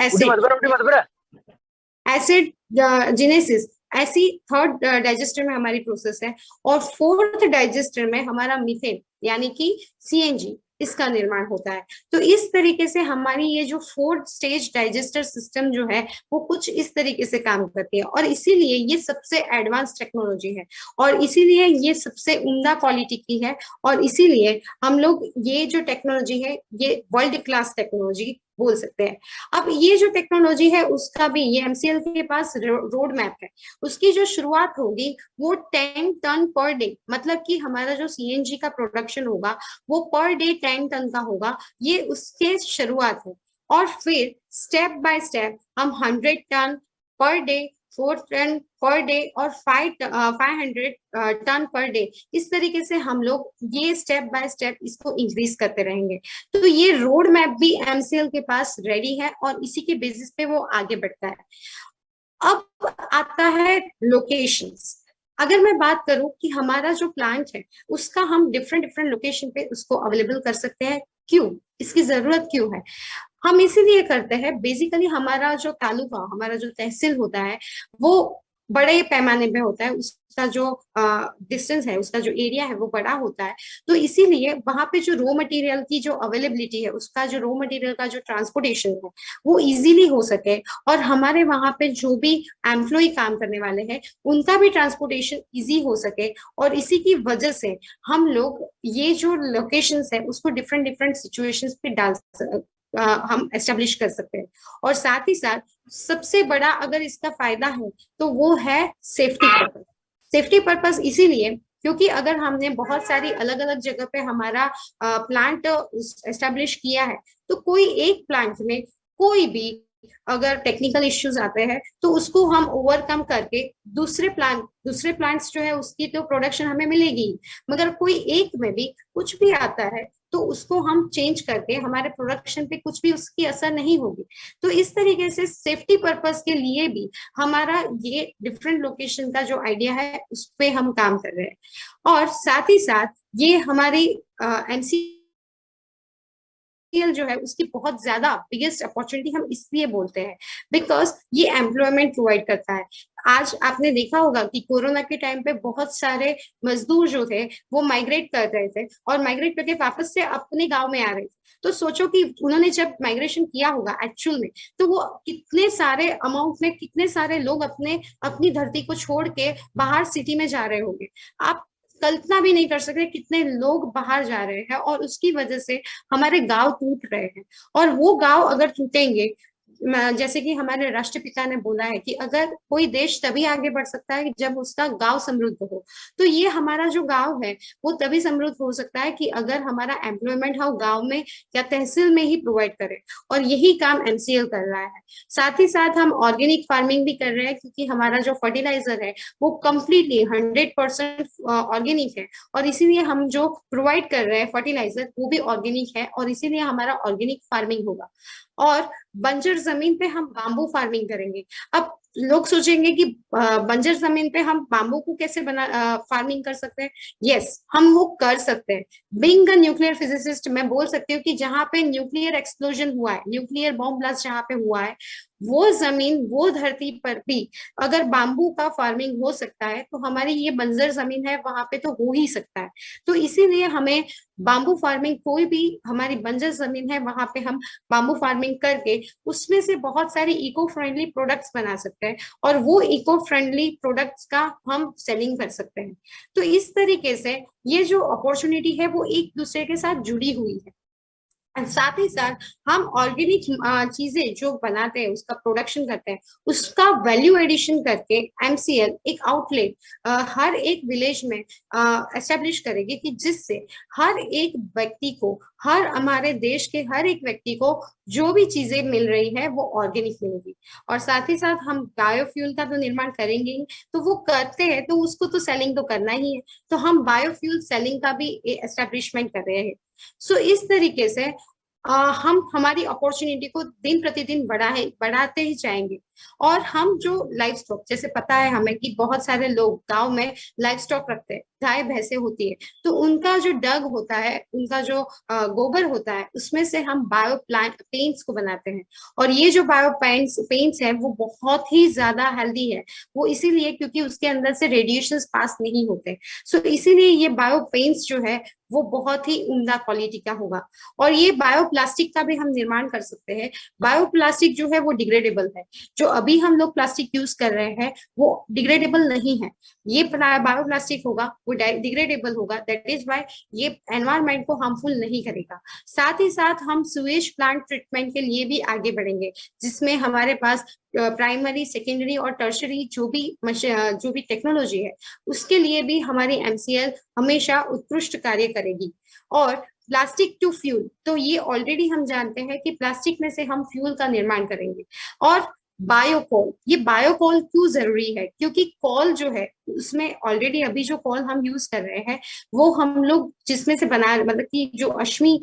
एसिड जेनेसिस, ऐसी थर्ड डाइजेस्टर में हमारी प्रोसेस है। और फोर्थ डाइजेस्टर में हमारा मीथेन यानी कि सीएनजी, इसका निर्माण होता है। तो इस तरीके से हमारी ये जो 4 स्टेज डाइजेस्टर सिस्टम जो है वो कुछ इस तरीके से काम करती है और इसीलिए ये सबसे एडवांस टेक्नोलॉजी है और इसीलिए ये सबसे उम्दा क्वालिटी की है और इसीलिए हम लोग ये जो टेक्नोलॉजी है ये वर्ल्ड क्लास टेक्नोलॉजी बोल सकते हैं। अब ये जो टेक्नोलॉजी है उसका भी ये एमसीएल के पास रोड मैप है। उसकी जो शुरुआत होगी वो 10 टन पर डे, मतलब कि हमारा जो सीएनजी का प्रोडक्शन होगा वो पर डे 10 टन का होगा, ये उसके शुरुआत है। और फिर स्टेप बाय स्टेप हम 100 ton per day, 4 ton per day और 500 टन पर डे, इस तरीके से हम लोग ये स्टेप बाय स्टेप इसको इंक्रीज करते रहेंगे। तो ये रोड मैप भी एमसीएल के पास रेडी है और इसी के बेसिस पे वो आगे बढ़ता है। अब आता है लोकेशंस। अगर मैं बात करूं कि हमारा जो प्लांट है उसका हम डिफरेंट डिफरेंट लोकेशन पे उसको अवेलेबल कर सकते हैं, क्यों, इसकी जरूरत क्यों है? हम इसीलिए करते हैं, बेसिकली हमारा जो तालुका, हमारा जो तहसील होता है वो बड़े पैमाने पे होता है, उसका जो डिस्टेंस है, उसका जो एरिया है वो बड़ा होता है। तो इसीलिए वहां पे जो रॉ मटेरियल की जो अवेलेबिलिटी है, उसका जो रॉ मटेरियल का जो ट्रांसपोर्टेशन है वो इजीली हो सके और हमारे वहां पे जो भी एम्प्लॉय काम करने वाले हैं उनका भी ट्रांसपोर्टेशन इजी हो सके। और इसी की वजह से हम लोग ये जो लोकेशंस है उसको डिफरेंट डिफरेंट सिचुएशंस पे हम एस्टेब्लिश कर सकते हैं। और साथ ही साथ सबसे बड़ा अगर इसका फायदा है तो वो है सेफ्टी पर्पस। सेफ्टी पर्पस इसीलिए क्योंकि अगर हमने बहुत सारी अलग अलग जगह पे हमारा प्लांट एस्टेब्लिश किया है तो कोई एक प्लांट में कोई भी अगर टेक्निकल इश्यूज आते हैं तो उसको हम ओवरकम करके दूसरे प्लांट्स जो है उसकी तो प्रोडक्शन हमें मिलेगी, मगर कोई एक में भी कुछ भी आता है तो उसको हम चेंज करके हमारे प्रोडक्शन पे कुछ भी उसकी असर नहीं होगी। तो इस तरीके से सेफ्टी पर्पस के लिए भी हमारा ये डिफरेंट लोकेशन का जो आइडिया है उस पे हम काम कर रहे हैं। और साथ ही साथ ये हमारी एमसी जो है उसकी बहुत ज्यादा बिगेस्ट अपॉर्चुनिटी हम इसलिए बोलते हैं बिकॉज ये एम्प्लॉयमेंट प्रोवाइड करता है। आज आपने देखा होगा कि कोरोना के टाइम पे बहुत सारे मजदूर जो थे वो माइग्रेट कर रहे थे और माइग्रेट करके वापस से अपने गांव में आ रहे थे। तो सोचो कि उन्होंने जब माइग्रेशन किया होगा एक्चुअल में, तो वो कितने सारे अमाउंट में कितने सारे लोग अपने अपनी धरती को छोड़ के बाहर सिटी में जा रहे होंगे। आप कल्पना भी नहीं कर सकते कितने लोग बाहर जा रहे हैं और उसकी वजह से हमारे गांव टूट रहे हैं। और वो गांव अगर टूटेंगे, जैसे कि हमारे राष्ट्रपिता ने बोला है कि अगर कोई देश तभी आगे बढ़ सकता है कि जब उसका गांव समृद्ध हो, तो ये हमारा जो गांव है वो तभी समृद्ध हो सकता है कि अगर हमारा एम्प्लॉयमेंट हम गांव में या तहसील में ही प्रोवाइड करें। और यही काम एमसीएल कर रहा है। साथ ही साथ हम ऑर्गेनिक फार्मिंग भी कर रहे हैं क्योंकि हमारा जो फर्टिलाइजर है वो कम्प्लीटली 100% ऑर्गेनिक है। और इसीलिए हम जो प्रोवाइड कर रहे हैं फर्टिलाइजर वो भी ऑर्गेनिक है और इसीलिए हमारा ऑर्गेनिक फार्मिंग होगा। और बंजर जमीन पे हम बाम्बू फार्मिंग करेंगे। अब लोग सोचेंगे कि बंजर जमीन पे हम बाम्बू को कैसे बना फार्मिंग कर सकते हैं। यस, हम वो कर सकते हैं। बीइंग अ न्यूक्लियर फिजिसिस्ट मैं बोल सकती हूँ कि जहाँ पे न्यूक्लियर एक्सप्लोजन हुआ है, न्यूक्लियर बॉम्ब ब्लास्ट जहाँ पे हुआ है, वो जमीन वो धरती पर भी अगर बाम्बू का फार्मिंग हो सकता है तो हमारी ये बंजर जमीन है वहां पे तो हो ही सकता है। तो इसीलिए हमें बाम्बू फार्मिंग, कोई भी हमारी बंजर जमीन है वहां पे हम बाम्बू फार्मिंग करके उसमें से बहुत सारे इको फ्रेंडली प्रोडक्ट्स बना सकते हैं और वो इको फ्रेंडली प्रोडक्ट्स का हम सेलिंग कर सकते हैं। तो इस तरीके से ये जो अपॉर्चुनिटी है वो एक दूसरे के साथ जुड़ी हुई है। साथ ही साथ हम ऑर्गेनिक चीजें जो बनाते हैं उसका प्रोडक्शन करते हैं, उसका वैल्यू एडिशन करके एमसीएल एक आउटलेट हर एक विलेज में एस्टेब्लिश करेगी कि जिससे हर एक व्यक्ति को, हर हमारे देश के हर एक व्यक्ति को जो भी चीजें मिल रही है वो ऑर्गेनिक मिलेगी। और साथ ही साथ हम बायोफ्यूल का तो निर्माण करेंगे ही, तो वो करते हैं तो उसको तो सेलिंग तो करना ही है, तो हम बायोफ्यूल सेलिंग का भी एस्टेब्लिशमेंट कर रहे हैं। सो इस तरीके से हम हमारी अपॉर्चुनिटी को दिन प्रतिदिन बढ़ाते ही जाएंगे। और हम जो लाइफ स्टॉक, जैसे पता है हमें कि बहुत सारे लोग गांव में लाइफ स्टॉक रखते हैं, गाय भैंसे होती है, तो उनका जो डग होता है, उनका जो गोबर होता है, उसमें से हम बायो प्लांट पेंट्स को बनाते हैं। और ये जो बायो पेंट्स है वो बहुत ही ज्यादा हेल्दी है। वो इसीलिए क्योंकि उसके अंदर से रेडिएशन पास नहीं होते। सो इसीलिए ये बायो पेंट्स जो है वो बहुत ही उम्दा क्वालिटी का होगा। और ये बायोप्लास्टिक का भी हम निर्माण कर सकते हैं। बायोप्लास्टिक जो है वो डिग्रेडेबल है। जो अभी हम लोग प्लास्टिक यूज कर रहे हैं वो डिग्रेडेबल नहीं है। ये बायोप्लास्टिक होगा वो डिग्रेडेबल होगा, दैट इज वाई ये एनवायरमेंट को हार्मफुल नहीं करेगा। साथ ही साथ हम सुएज प्लांट ट्रीटमेंट के लिए भी आगे बढ़ेंगे, जिसमें हमारे पास प्राइमरी, सेकेंडरी और टर्शरी जो भी टेक्नोलॉजी है उसके लिए भी हमारी एमसीएल हमेशा उत्कृष्ट कार्य करेगी। और प्लास्टिक टू फ्यूल, तो ये ऑलरेडी हम जानते हैं कि प्लास्टिक में से हम फ्यूल का निर्माण करेंगे। और बायोकोल, ये बायोकोल क्यों जरूरी है, क्योंकि कॉल जो है उसमें ऑलरेडी अभी जो कॉल हम यूज कर रहे हैं वो हम लोग जिसमें से बना, मतलब कि जो अश्मी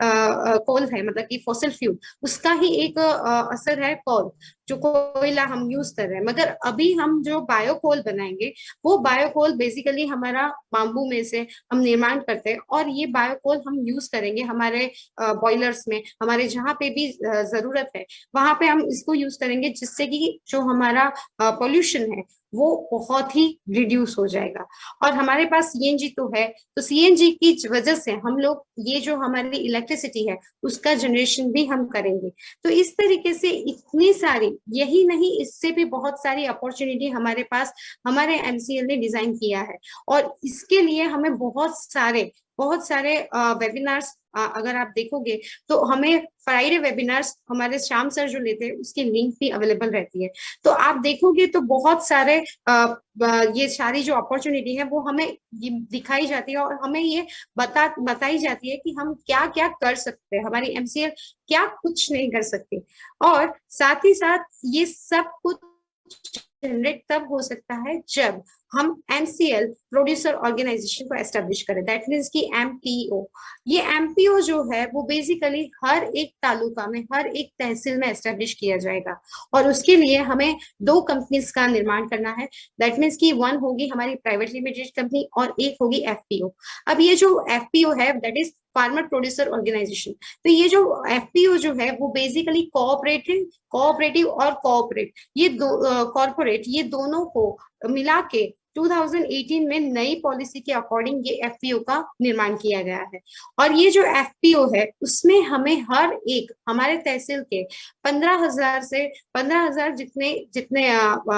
कोल है, मतलब कि फॉसिल फ्यूल, उसका ही एक असर है कॉल, जो कोयला हम यूज कर रहे हैं। मगर अभी हम जो बायोकोल बनाएंगे वो बायोकोल बेसिकली हमारा बाम्बू में से हम निर्माण करते हैं और ये बायोकोल हम यूज करेंगे हमारे बॉयलर्स में, हमारे जहाँ पे भी जरूरत है वहां पे हम इसको यूज करेंगे, जिससे कि जो हमारा पोल्यूशन है वो बहुत ही रिड्यूस हो जाएगा। और हमारे पास सीएनजी तो है, तो सीएनजी की वजह से हम लोग ये जो हमारी इलेक्ट्रिसिटी है उसका जनरेशन भी हम करेंगे। तो इस तरीके से इतनी सारी, यही नहीं इससे भी बहुत सारी अपॉर्चुनिटी हमारे पास हमारे एमसीएल ने डिजाइन किया है। और इसके लिए हमें बहुत सारे बहुत सारे वेबिनार्स अगर आप देखोगे तो हमें फ्राइडे वेबिनार्स हमारे श्याम सर जो लेते हैं उसकी लिंक भी अवेलेबल रहती है। तो आप देखोगे तो बहुत सारे ये सारी जो अपॉर्चुनिटी है वो हमें दिखाई जाती है और हमें ये बताई जाती है कि हम क्या क्या कर सकते हैं, हमारी एमसीएल क्या कुछ नहीं कर सकती। और साथ ही साथ ये सब कुछ जनरेट तब हो सकता है जब हम एमसीएल प्रोड्यूसर ऑर्गेनाइजेशन को एस्टेब्लिश करें, दैट मीन्स की एमपीओ। ये एमपीओ जो है वो बेसिकली हर एक तालुका में, हर एक तहसील में एस्टेब्लिश किया जाएगा। और उसके लिए हमें 2 कंपनीज का निर्माण करना है, दैट मीन्स की one होगी हमारी प्राइवेट लिमिटेड कंपनी और एक होगी एफपीओ। अब ये जो एफपीओ है that is farmer producer organization. तो ये जो एफपीओ जो है वो बेसिकली कोऑपरेटिव और कॉर्पोरेट, ये कॉर्पोरेट, ये दोनों को मिला के 2018 में नई पॉलिसी के अकॉर्डिंग ये एफपीओ का निर्माण किया गया है। और ये जो एफपीओ है उसमें हमें हर एक हमारे तहसील के 15,000 जितने जितने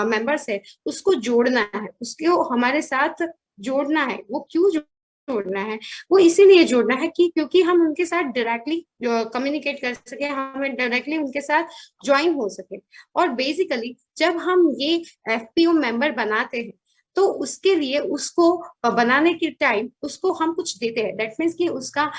मेंबर्स है उसको जोड़ना है, उसको हमारे साथ जोड़ना है। वो क्यों जोड़ना है? वो इसीलिए जोड़ना है कि क्योंकि हम उनके साथ डायरेक्टली कम्युनिकेट कर सके, हमें डायरेक्टली उनके साथ ज्वाइन हो सके। और बेसिकली जब हम ये एफपीओ मेंबर बनाते हैं तो उसके लिए उसको बनाने के टाइम उसको हम कुछ देते हैं, दैट मीन्स कि उसका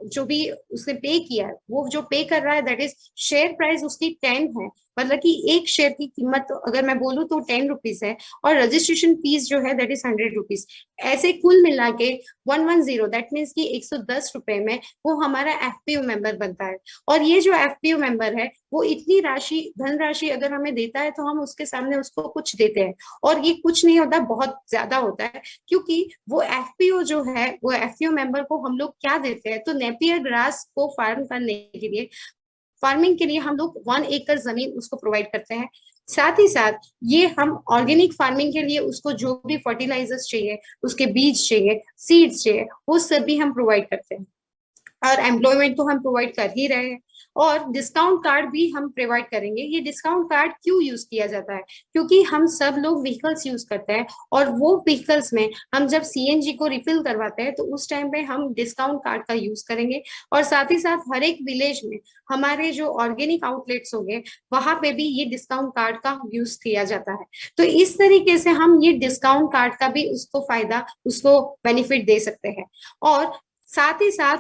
जो भी उसने पे किया है वो जो पे कर रहा है दैट इज शेयर प्राइस उसकी 10 है, मतलब कि एक शेयर की कीमत अगर मैं बोलूँ तो 10 रुपीज है। और रजिस्ट्रेशन फीस जो है दैट इज 100 रुपीज। ऐसे कुल मिला के 110, दैट मीन्स की 110 रुपए में वो हमारा एफपीओ मेंबर बनता है। और ये जो एफपीओ मेंबर है वो इतनी राशि धनराशि अगर हमें देता है तो हम उसके सामने उसको कुछ देते हैं। और ये कुछ नहीं होता, बहुत ज्यादा होता है, क्योंकि वो एफपीओ जो है वो एफपीओ मेंबर को हम लोग क्या देते हैं, तो नेपियर ग्रास को फार्म करने के लिए, फार्मिंग के लिए हम लोग 1 एकड़ जमीन उसको प्रोवाइड करते हैं। साथ ही साथ ये हम ऑर्गेनिक फार्मिंग के लिए उसको जो भी फर्टिलाइजर्स चाहिए, उसके बीज चाहिए, सीड्स चाहिए, वो सब भी हम प्रोवाइड करते हैं। और एम्प्लॉयमेंट तो हम प्रोवाइड कर ही रहे हैं। और डिस्काउंट कार्ड भी हम प्रोवाइड करेंगे। ये डिस्काउंट कार्ड क्यों यूज किया जाता है? क्योंकि हम सब लोग व्हीकल्स यूज करते हैं और वो व्हीकल्स में हम जब सीएनजी को रिफिल करवाते हैं तो उस टाइम पे हम डिस्काउंट कार्ड का यूज करेंगे। और साथ ही साथ हर एक विलेज में हमारे जो ऑर्गेनिक आउटलेट्स होंगे वहां पे भी ये डिस्काउंट कार्ड का यूज किया जाता है। तो इस तरीके से हम ये डिस्काउंट कार्ड का भी उसको फायदा, उसको बेनिफिट दे सकते हैं। और साथ ही साथ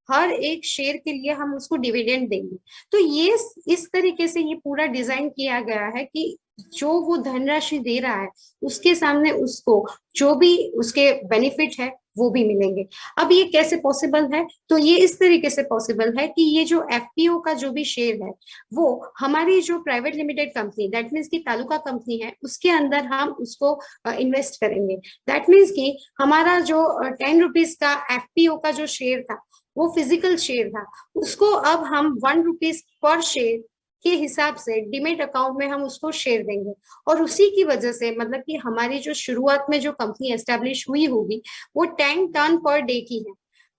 हर एक शेयर के लिए हम उसको डिविडेंड देंगे। तो ये इस तरीके से ये पूरा डिजाइन किया गया है कि जो वो धनराशि दे रहा है उसके सामने उसको जो भी उसके बेनिफिट है वो भी मिलेंगे। अब ये कैसे पॉसिबल है? तो ये इस तरीके से पॉसिबल है कि ये जो एफपीओ का जो भी शेयर है वो हमारी जो private limited company, that means की तालुका कंपनी है, उसके अंदर हम उसको इन्वेस्ट करेंगे। दैट मीन्स की हमारा जो 10 रुपीज का एफपीओ का जो शेयर था वो फिजिकल शेयर था, उसको अब हम 1 रुपीज पर शेयर के हिसाब से डिमेट अकाउंट में हम उसको शेयर देंगे। और उसी की वजह से मतलब कि हमारी जो शुरुआत में जो कंपनी एस्टेब्लिश हुई होगी वो 10 टन पर डे की है।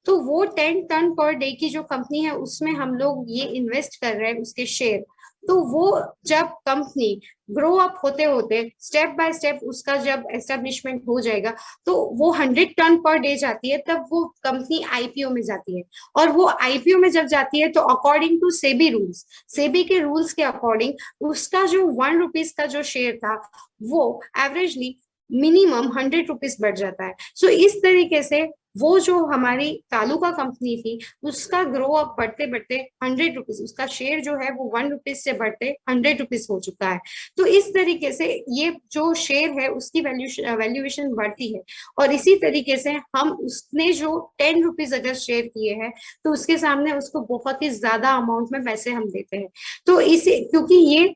तो वो 10 टन पर डे की जो कंपनी है उसमें हम लोग ये इन्वेस्ट कर रहे हैं उसके शेयर। तो वो जब कंपनी ग्रो अप होते होते स्टेप बाय स्टेप उसका जब एस्टेब्लिशमेंट हो जाएगा तो वो 100 टन पर डे जाती है, तब वो कंपनी आईपीओ में जाती है। और वो आईपीओ में जब जाती है तो according to SEBI rules, SEBI के रूल्स के अकॉर्डिंग उसका जो 1 रुपीज का जो शेयर था वो एवरेजली मिनिमम 100 रुपीज बढ़ जाता है। सो इस तरीके से वो जो हमारी तालुका कंपनी थी उसका ग्रो अप बढ़ते बढ़ते 100 रुपीज, उसका शेयर जो है वो 1 रुपीज से बढ़ते 100 रुपीज हो चुका है। तो इस तरीके से ये जो शेयर है उसकी वैल्यूएशन बढ़ती है। और इसी तरीके से हम उसने जो 10 रुपीज अगर शेयर किए हैं तो उसके सामने उसको बहुत ही ज्यादा अमाउंट में पैसे हम देते हैं। तो इसे क्योंकि ये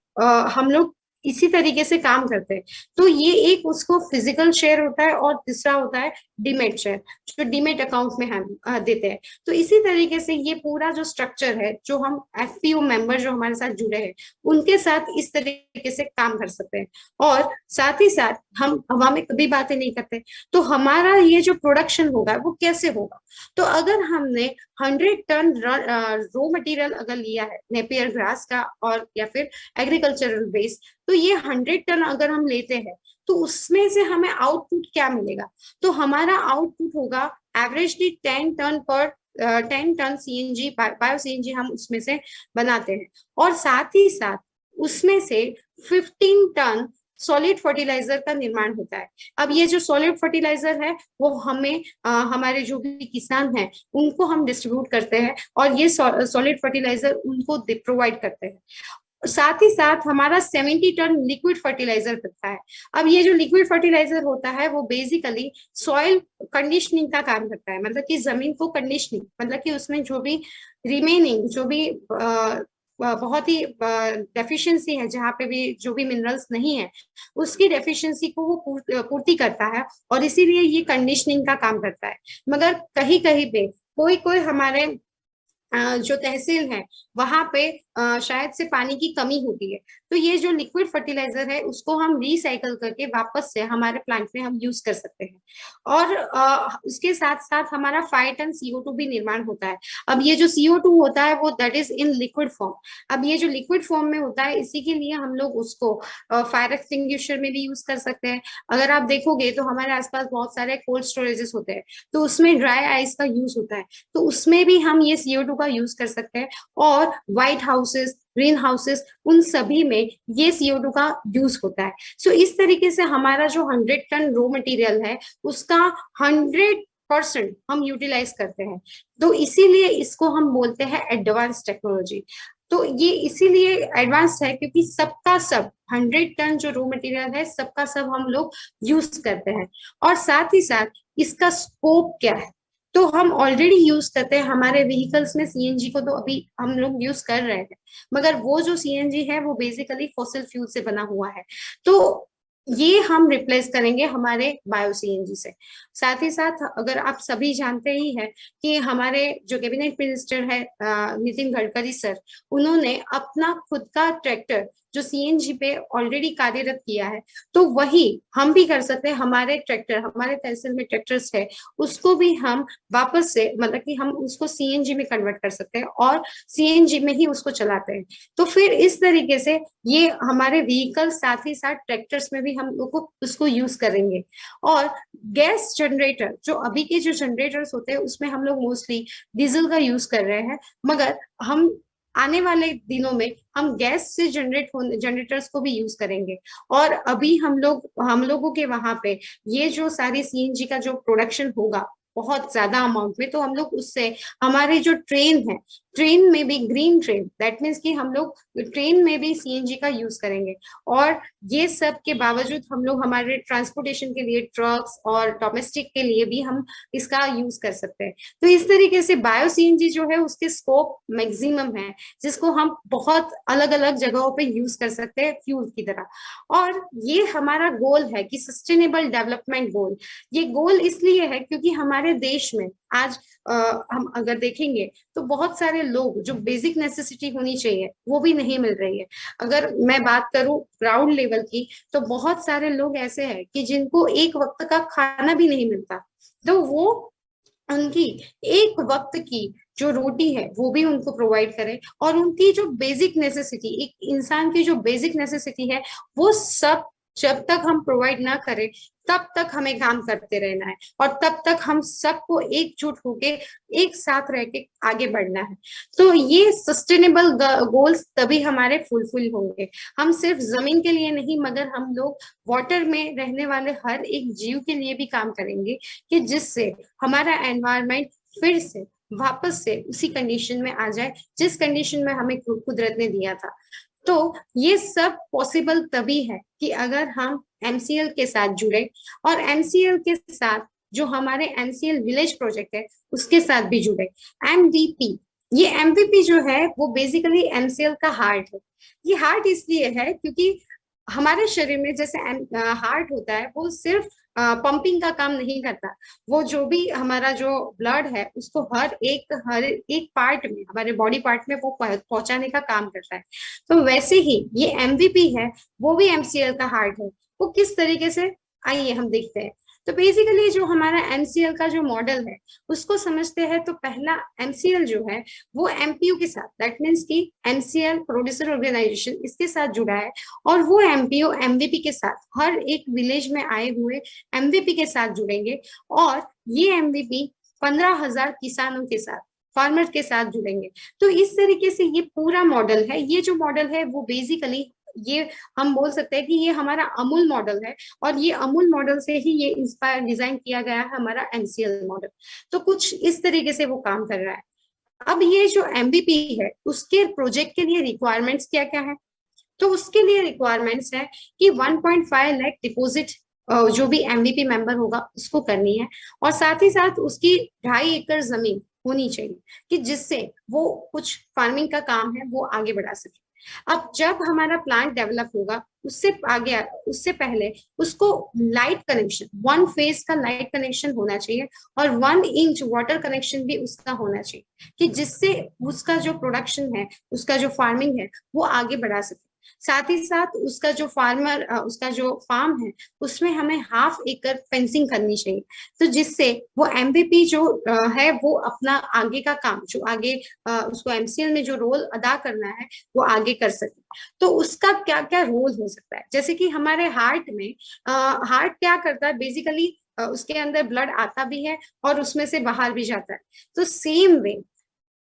हम लोग इसी तरीके से काम करते हैं। तो ये एक उसको फिजिकल शेयर होता है और तीसरा होता है डीमेट शेयर, जो डीमेट अकाउंट में हम देते हैं। तो इसी तरीके से ये पूरा जो स्ट्रक्चर है, जो हम एफपीओ मेंबर जो हमारे साथ जुड़े हैं उनके साथ इस तरीके से काम कर सकते हैं। और साथ ही साथ हम हवा में कभी बातें नहीं करते, तो हमारा ये जो प्रोडक्शन होगा वो कैसे होगा? तो अगर हमने 100 टन रॉ मटेरियल अगर लिया है नेपियर ग्रास का और या फिर एग्रीकल्चरल वेस्ट, तो ये 100 टन अगर हम लेते हैं तो उसमें से हमें आउटपुट क्या मिलेगा? तो हमारा आउटपुट होगा averagely 10 ton CNG, bio CNG हम उसमें से बनाते हैं। और साथ ही साथ उसमें से 15 टन सॉलिड फर्टिलाइजर का निर्माण होता है। अब ये जो सॉलिड फर्टिलाइजर है वो हमें हमारे जो भी किसान हैं उनको हम डिस्ट्रीब्यूट करते हैं, और ये सॉलिड फर्टिलाइजर उनको प्रोवाइड करते हैं। साथ ही साथ हमारा 70 टन लिक्विड फर्टिलाइजर बनता है। अब ये जो लिक्विड फर्टिलाइजर होता है वो बेसिकली सॉइल कंडीशनिंग का काम करता है, मतलब कि जमीन को कंडीशनिंग, मतलब कि उसमें जो भी रिमेनिंग, जो भी बहुत ही डेफिशिएंसी है, जहाँ पे भी जो भी मिनरल्स नहीं है उसकी डेफिशिएंसी को वो पूर्ति करता है, और इसीलिए ये कंडीशनिंग का काम करता है। मगर कहीं कहीं पे कोई कोई हमारे जो तहसील है वहां पे शायद से पानी की कमी होती है, तो ये जो लिक्विड फर्टिलाइजर है उसको हम रिसाइकल करके वापस से हमारे प्लांट में हम यूज कर सकते हैं। और उसके साथ साथ हमारा 5 टन CO2 भी निर्माण होता है। अब ये जो CO2 होता है वो that is in liquid form. अब ये जो लिक्विड फॉर्म में होता है इसी के लिए हम लोग उसको फायर एक्सटिंग्विशर में भी यूज कर सकते हैं। अगर आप देखोगे तो हमारे आसपास बहुत सारे कोल्ड स्टोरेजेस होते हैं, तो उसमें ड्राई आइस का यूज होता है, तो उसमें भी हम ये CO2 का यूज कर सकते हैं। और व्हाइट हाउसेस, ग्रीन हाउसेस, उन सभी में ये CO2 का यूज होता है। सो इस तरीके से हमारा जो 100 टन रॉ मटेरियल है उसका 100% हम यूटिलाइज करते हैं। तो इसीलिए इसको हम बोलते हैं एडवांस टेक्नोलॉजी। तो ये इसीलिए एडवांस है क्योंकि सबका सब 100 टन जो रॉ मटेरियल है सबका सब हम लोग यूज करते हैं। और साथ ही साथ इसका स्कोप क्या है, तो हम ऑलरेडी यूज करते हैं हमारे व्हीकल्स में सीएनजी को, तो अभी हम लोग यूज कर रहे हैं, मगर वो जो सीएनजी है वो बेसिकली फॉसिल फ्यूल से बना हुआ है। तो ये हम रिप्लेस करेंगे हमारे बायो सीएनजी से। साथ ही साथ अगर आप सभी जानते ही हैं कि हमारे जो कैबिनेट मिनिस्टर है नितिन गडकरी सर, उन्होंने अपना खुद का ट्रैक्टर जो सीएनजी पे ऑलरेडी कार्यरत किया है, तो वही हम भी कर सकते हैं। हमारे ट्रैक्टर, हमारे तहसील में ट्रैक्टर्स है, उसको भी हम वापस से, मतलब कि हम उसको सीएनजी में कन्वर्ट कर सकते हैं और सीएनजी में ही उसको चलाते हैं। तो फिर इस तरीके से ये हमारे व्हीकल साथ ही साथ ट्रैक्टर्स में भी हम लोग को उसको यूज करेंगे। और गैस जनरेटर, जो अभी के जो जनरेटर्स होते हैं उसमें हम लोग मोस्टली डीजल का यूज कर रहे हैं, मगर हम आने वाले दिनों में हम गैस से जनरेटर्स को भी यूज करेंगे। और अभी हम लोगों के वहां पे ये जो सारी सीएनजी का जो प्रोडक्शन होगा बहुत ज्यादा अमाउंट में, तो हम लोग उससे हमारे जो ट्रेन है, ट्रेन में भी ग्रीन ट्रेन, दैट मीन्स कि हम लोग ट्रेन में भी सीएनजी का यूज करेंगे। और ये सब के बावजूद हम लोग हमारे ट्रांसपोर्टेशन के लिए ट्रक्स और डोमेस्टिक के लिए भी हम इसका यूज कर सकते हैं। तो इस तरीके से बायो सीएनजी जो है उसके स्कोप मैक्सिमम है, जिसको हम बहुत अलग अलग जगहों पे यूज कर सकते हैं फ्यूल की तरह। और ये हमारा गोल है कि सस्टेनेबल डेवलपमेंट गोल। ये गोल इसलिए है क्योंकि हमारे देश में आज हम अगर देखेंगे तो बहुत सारे लोग जो बेसिक नेसेसिटी होनी चाहिए वो भी नहीं मिल रही है। अगर मैं बात करूं ग्राउंड लेवल की, तो बहुत सारे लोग ऐसे हैं कि जिनको एक वक्त का खाना भी नहीं मिलता, तो वो उनकी एक वक्त की जो रोटी है वो भी उनको प्रोवाइड करें। और उनकी जो बेसिक नेसेसिटी, एक इंसान की जो बेसिक नेसेसिटी है, वो सब जब तक हम प्रोवाइड ना करें तब तक हमें काम करते रहना है, और तब तक हम सबको एकजुट होके एक साथ रह के आगे बढ़ना है। तो ये सस्टेनेबल गोल्स तभी हमारे फुलफिल होंगे। हम सिर्फ जमीन के लिए नहीं, मगर हम लोग वाटर में रहने वाले हर एक जीव के लिए भी काम करेंगे, कि जिससे हमारा एनवायरनमेंट फिर से वापस से उसी कंडीशन में आ जाए जिस कंडीशन में हमें कुदरत ने दिया था। तो ये सब पॉसिबल तभी है कि अगर हम एमसीएल के साथ जुड़े, और एमसीएल के साथ जो हमारे एमसीएल विलेज प्रोजेक्ट है उसके साथ भी जुड़े। एमवीपी, ये एमवीपी जो है वो बेसिकली एमसीएल का हार्ट है। ये हार्ट इसलिए है क्योंकि हमारे शरीर में जैसे हार्ट होता है वो सिर्फ पंपिंग का काम नहीं करता, वो जो भी हमारा जो ब्लड है उसको हर एक पार्ट में, हमारे बॉडी पार्ट में वो पहुंचाने का काम करता है। तो वैसे ही ये एमवीपी है, वो भी एमसीएल का हार्ट है। वो किस तरीके से, आइए हम देखते हैं। तो बेसिकली जो हमारा एमसीएल का जो मॉडल है उसको समझते हैं। तो पहला एमसीएल जो है वो एमपीयू के साथ, दैट मीन्स की एमसीएल प्रोड्यूसर ऑर्गेनाइजेशन इसके साथ जुड़ा है, और वो एमपीओ एमवीपी के साथ हर एक विलेज में आए हुए एमवीपी के साथ जुड़ेंगे, और ये एमवीपी 15,000 किसानों के साथ, फार्मर के साथ जुड़ेंगे। तो इस तरीके से ये पूरा मॉडल है। ये जो मॉडल है वो बेसिकली ये हम बोल सकते हैं कि ये हमारा अमूल मॉडल है, और ये अमूल मॉडल से ही ये इंस्पायर डिजाइन किया गया है हमारा एमसीएल मॉडल। तो कुछ इस तरीके से वो काम कर रहा है। अब ये जो एमबीपी है उसके प्रोजेक्ट के लिए रिक्वायरमेंट्स क्या क्या है? तो उसके लिए रिक्वायरमेंट्स है कि 1.5 लाख डिपॉजिट जो भी एमबीपी मेंबर होगा उसको करनी है, और साथ ही साथ उसकी 2.5 एकड़ जमीन होनी चाहिए, कि जिससे वो कुछ फार्मिंग का काम है वो आगे बढ़ा सके। अब जब हमारा प्लांट डेवलप होगा उससे आगे, उससे पहले उसको लाइट कनेक्शन, 1 फेज का लाइट कनेक्शन होना चाहिए, और 1 इंच वाटर कनेक्शन भी उसका होना चाहिए, कि जिससे उसका जो प्रोडक्शन है, उसका जो फार्मिंग है वो आगे बढ़ा सके। साथ ही साथ उसका जो उसका जो फार्म है उसमें हमें 1/2 एकड़ फेंसिंग करनी चाहिए, तो जिससे वो एमबीपी जो है वो अपना आगे का काम, जो आगे उसको एमसीएल में जो रोल अदा करना है वो आगे कर सके। तो उसका क्या क्या रोल हो सकता है? जैसे कि हमारे हार्ट में, हार्ट क्या करता है बेसिकली, उसके अंदर ब्लड आता भी है और उसमें से बाहर भी जाता है। तो सेम वे